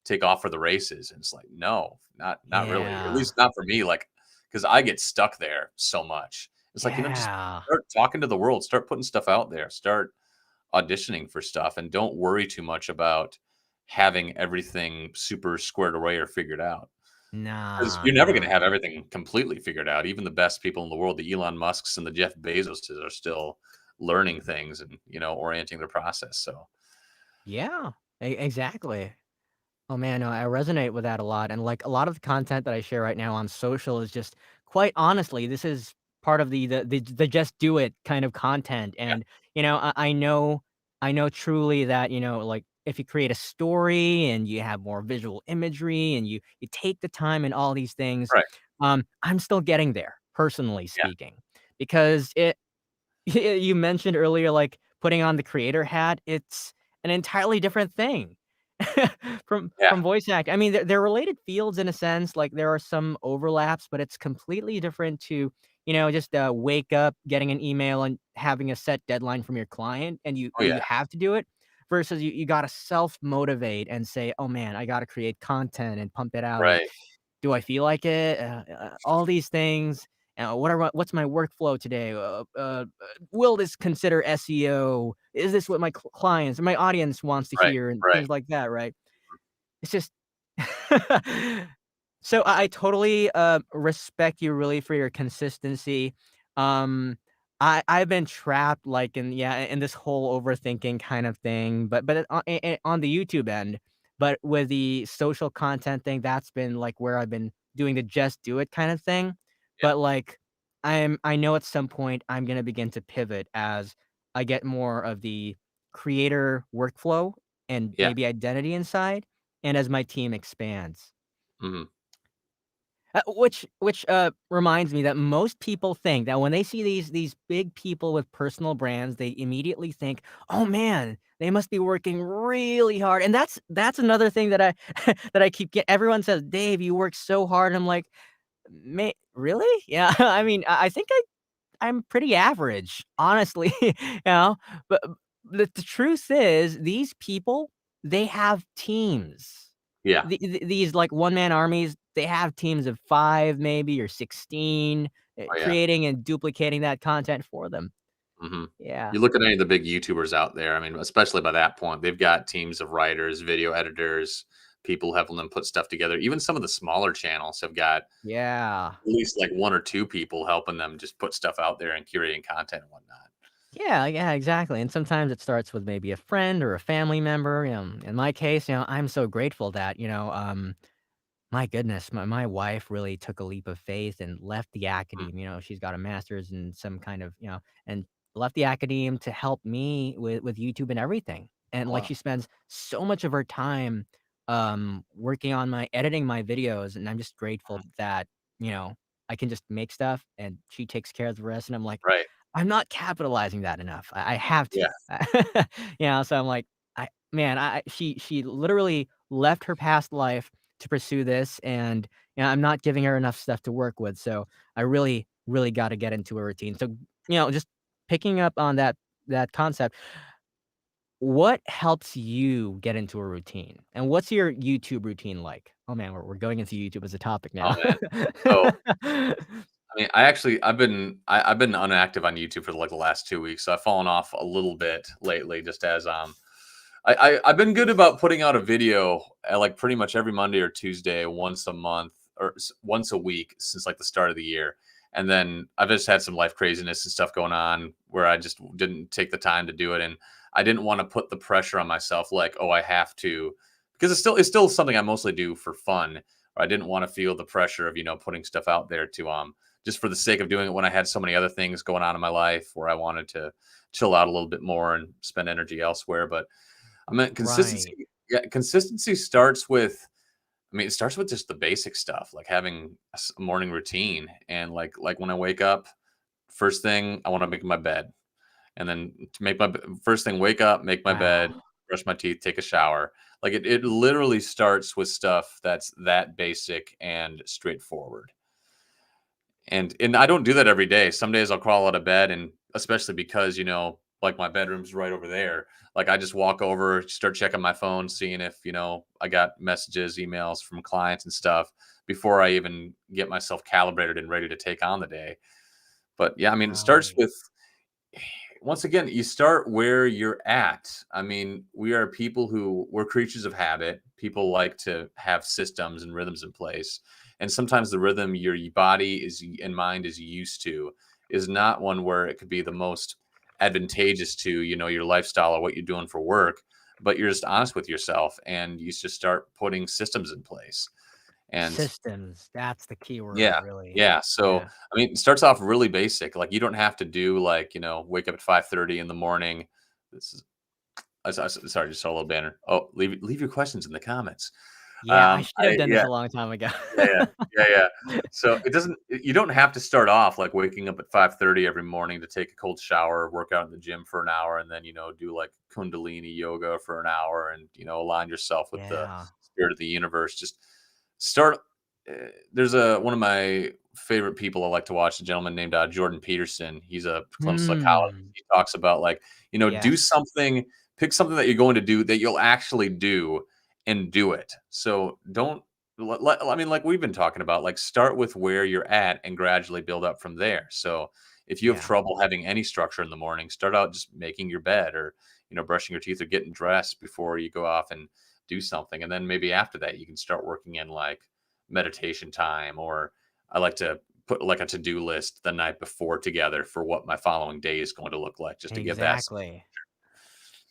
take off for the races. And it's like, no, not really. At Yeah. least not for me, like, because I get stuck there so much. It's like, just Yeah. start talking to the world, start putting stuff out there, start auditioning for stuff, and don't worry too much about having everything super squared away or figured out. 'Cause Nah, you're never gonna nah. have everything completely figured out. Even the best people in the world, the Elon Musks and the Jeff Bezoses are still learning things and, orienting their process, so Yeah, exactly. Oh man, no, I resonate with that a lot. And like a lot of the content that I share right now on social is just quite honestly, this is part of the just do it kind of content. Yeah. And I know truly that, like if you create a story and you have more visual imagery and you take the time and all these things, Right. I'm still getting there, personally Yeah. speaking. Because you mentioned earlier, like, putting on the creator hat, it's an entirely different thing Yeah. from voice act I mean, they're related fields in a sense, like, there are some overlaps, but it's completely different to, just, wake up, getting an email, and having a set deadline from your client, and Oh, you yeah. have to do it, versus you gotta self-motivate and say, "Oh, man, I gotta create content and pump it out," and Right. do I feel like it? All these things. What's my workflow today? Will this consider SEO? Is this what my clients and my audience wants to Right. hear and Right. things like that, right? It's just so I totally respect you really for your consistency. Um I've been trapped like in this whole overthinking kind of thing, but on the YouTube end, but with the social content thing, that's been like where I've been doing the just do it kind of thing. Yeah. But like I know at some point I'm gonna begin to pivot as I get more of the creator workflow and Yeah. maybe identity inside and as my team expands. Mhm. Which reminds me that most people think that when they see these big people with personal brands, they immediately think, "Oh, man, they must be working really hard," and that's another thing that I that I keep get everyone says, "Dave, you work so hard." I'm like, "May really?" Yeah, I mean, I think I'm pretty average, honestly, but the truth is these people, they have teams. Yeah. These, like, one-man armies, they have teams of 5 maybe or 16, Oh, yeah. creating and duplicating that content for them. Mhm. Yeah. You look at any of the big YouTubers out there, I mean, especially by that point, they've got teams of writers, video editors, people helping them put stuff together. Even some of the smaller channels have got Yeah. at least, like, 1 or 2 people helping them just put stuff out there and curating content and whatnot. Yeah, exactly, and sometimes it starts with maybe a friend or a family member, in my case, I'm so grateful that, my goodness, my wife really took a leap of faith and left the Mm, academe she's got a master's in some kind of, and left the academe to help me with YouTube and everything. And, oh, like, wow. she spends so much of her time, working on my editing my videos, and I'm just grateful that, you know, I can just make stuff and she takes care of the rest, and I'm like, Right. I'm not capitalizing that enough. I have Yeah. to. So I'm like, she literally left her past life to pursue this, and, I'm not giving her enough stuff to work with, so I really, really gotta get into a routine. So, just picking up on that concept, what helps you get into a routine? And what's your YouTube routine like? Oh, man, we're going into YouTube as a topic Oh, now. man. So, I mean, I've been inactive on YouTube for, like, the last 2 weeks, so I've fallen off a little bit lately just as, I've been good about putting out a video at, like, pretty much every Monday or Tuesday, once a month or once a week since, like, the start of the year. And then I've just had some life craziness and stuff going on where I just didn't take the time to do it. And I didn't want to put the pressure on myself, like, oh, I have to, because it's still something I mostly do for fun. Or I didn't want to feel the pressure of, putting stuff out there to, just for the sake of doing it when I had so many other things going on in my life where I wanted to chill out a little bit more and spend energy elsewhere. But I mean, consistency. Right. Yeah, consistency starts with. I mean, it starts with just the basic stuff, like having a morning routine, and like when I wake up, first thing I want to make my bed, and then to make first thing, wake up, make my bed, Wow. brush my teeth, take a shower. Like it literally starts with stuff that's that basic and straightforward. And I don't do that every day. Some days I'll crawl out of bed, and especially because, like my bedroom's right over there, like I just walk over, start checking my phone, seeing if, I got messages, emails from clients and stuff before I even get myself calibrated and ready to take on the day. But yeah, I mean, it starts Right. with, once again, you start where you're at. I mean, we're creatures of habit. People like to have systems and rhythms in place. And sometimes the rhythm your body is and mind is used to is not one where it could be the most advantageous to, your lifestyle or what you're doing for work. but you're just honest with yourself and you just start putting systems in place. And Systems, that's the key word, yeah, really. yeah. So, Yeah. I mean, it starts off really basic. Like you don't have to do like, wake up at 5:30 in the morning. This is sorry, just saw a little banner. Oh, leave your questions in the comments. Yeah, I should have done this Yeah, a long time ago. yeah. So you don't have to start off like waking up at 5:30 every morning to take a cold shower, work out in the gym for an hour, and then, do like Kundalini yoga for an hour and, align yourself with the Yeah. spirit of the universe. Just start. There's one of my favorite people I like to watch, a gentleman named Jordan Peterson. He's a clinical psychologist. Hmm. He talks about like, do Yes. something, pick something that you're going to do that you'll actually do and do it. So don't I mean, like we've been talking about, like start with where you're at and gradually build up from there. So if you have Yeah. trouble having any structure in the morning, start out just making your bed or, brushing your teeth or getting dressed before you go off and do something. And then maybe after that, you can start working in like meditation time, or I like to put like a to-do list the night before together for what my following day is going to look like, just to give that. Exactly.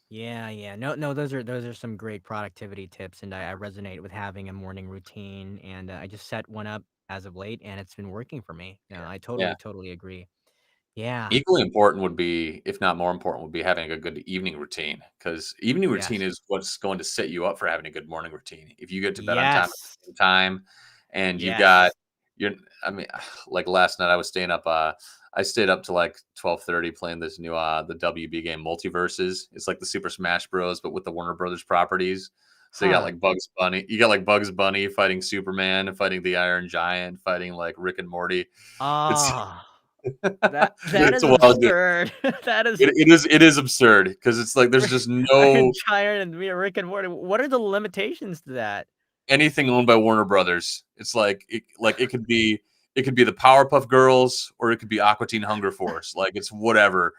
Yeah, yeah. No, no, those are some great productivity tips, and I resonate with having a morning routine, and I just set one up as of late, and it's been working for me. No, I Yeah. totally, totally agree. Yeah. Equally important would be, if not more important, would be having a good evening routine, because evening routine Yes. is what's going to set you up for having a good morning routine. If you get to bed on time at Yes. the same time and you've got Yes. your I mean, like last night I was staying up, I stayed up to like 12:30 playing this new the WB game Multiverses. It's like the Super Smash Bros, but with the Warner Brothers properties. So Huh. You got like Bugs Bunny fighting Superman, fighting the Iron Giant, fighting like Rick and Morty. It's Ah, that it's is a wild game. absurd. That is It is absurd because it's like there's just Iron no Giant and me, Rick and Morty. What are the limitations to that? anything owned by Warner Brothers. It's like it could be the Powerpuff Girls or it could be Aqua Teen Hunger Force. Like it's whatever,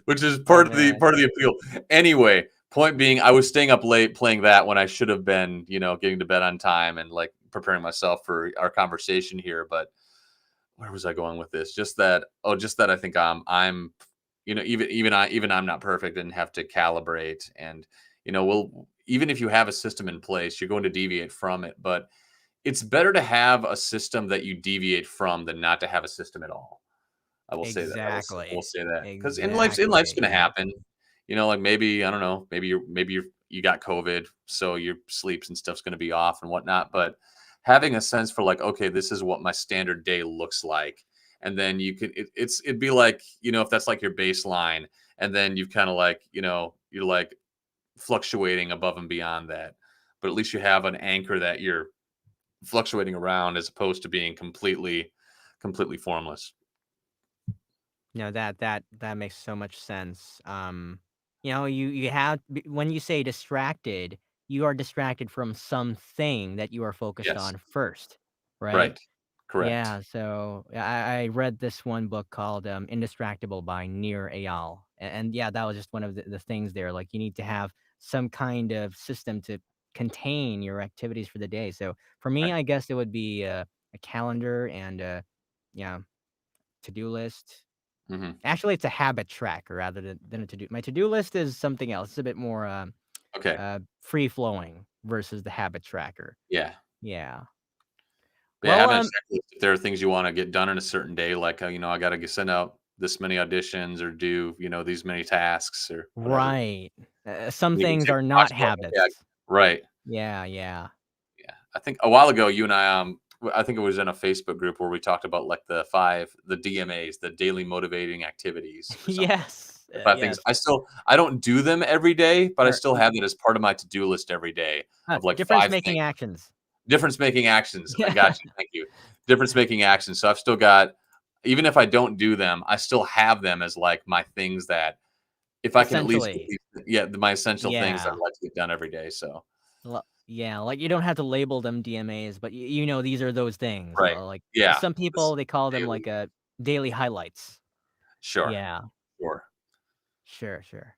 which is Oh, part man. of the appeal. Anyway, point being, I was staying up late playing that when I should have been, getting to bed on time and like preparing myself for our conversation here. But where was I going with this? Just that I think I'm even I'm not perfect and have to calibrate. And we'll even if you have a system in place, you're going to deviate from it. But it's better to have a system that you deviate from than not to have a system at all. I will say that. I will Exactly. say that because in life's Exactly. gonna happen. Like maybe I don't know, maybe you got COVID, so your sleeps and stuff's gonna be off and whatnot. But having a sense for like, okay, this is what my standard day looks like, and then you could it'd be like, if that's like your baseline, and then you've kind of like, you're like fluctuating above and beyond that. But at least you have an anchor that you're fluctuating around as opposed to being completely formless. No, that makes so much sense. You have when you say distracted, you are distracted from something that you are focused Yes. on first, right? Right. Correct. Yeah, so I read this one book called Indistractable by Nir Eyal. And yeah, that was just one of the things there. Like you need to have some kind of system to contain your activities for the day. So for me, Right. I guess it would be a calendar and yeah, to-do list. Mhm. Actually, it's a habit tracker rather than a to-do. My to-do list is something else. It's a bit more Okay. free flowing versus the habit tracker. Yeah. Yeah. Yeah, Well, having a checklist if there are things you wanna get done in a certain day, like, I gotta send out this many auditions or do, these many tasks or whatever. right. Some We can things take are talks not about, okay, habits. right. Yeah, yeah. Yeah. I think a while ago, you and I, I think it was in a Facebook group where we talked about like the DMAs, the daily motivating activities or something. Yes, The 5 things. yes. I don't do them every day, but I Or still have it as part of my to-do list every day of like 5 difference-making things. actions. Difference making actions. I Yeah, got you. Thank you. Difference making actions. So I've still got, even if I don't do them, I still have them as like my things that if I can at least get essentially. yeah, my essential things that I Yeah. like to get done every day. So Yeah, like, you don't have to label them DMAs, but these are those things. right. Like, Yeah. some This people, they call them, daily. like, daily highlights. Sure. Yeah. Sure. Sure, sure. Yeah.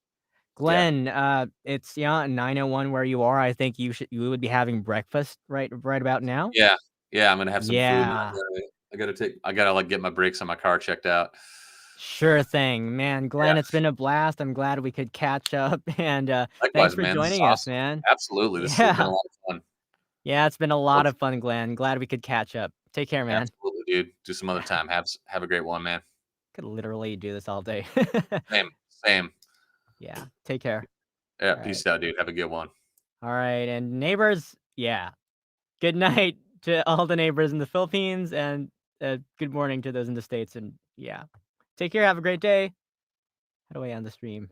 Glenn, it's, yeah, 9:01 where you are. I think you would be having breakfast right about now? Yeah. Yeah. I'm gonna have some food and Yeah. I gotta like get my brakes on my car checked out. Sure thing, man. Yeah. Glenn, it's been a blast. I'm glad we could catch up, and thanks Likewise, for man. This is joining us, awesome. man. Absolutely. This has been a Yeah, lot of fun. yeah, it's been a lot Hope of fun, Glenn. Glad we could catch up. Take care, man. absolutely, dude. Do some other time. Have a great one, man. Could literally do this all day. Same. Same. Yeah, take care. Yeah. All right. Peace out, dude. Have a good one. All right, and neighbors, yeah. Good night to all the neighbors in the Philippines, and good morning to those in the States. And yeah, take care. Have a great day. How do I end the stream?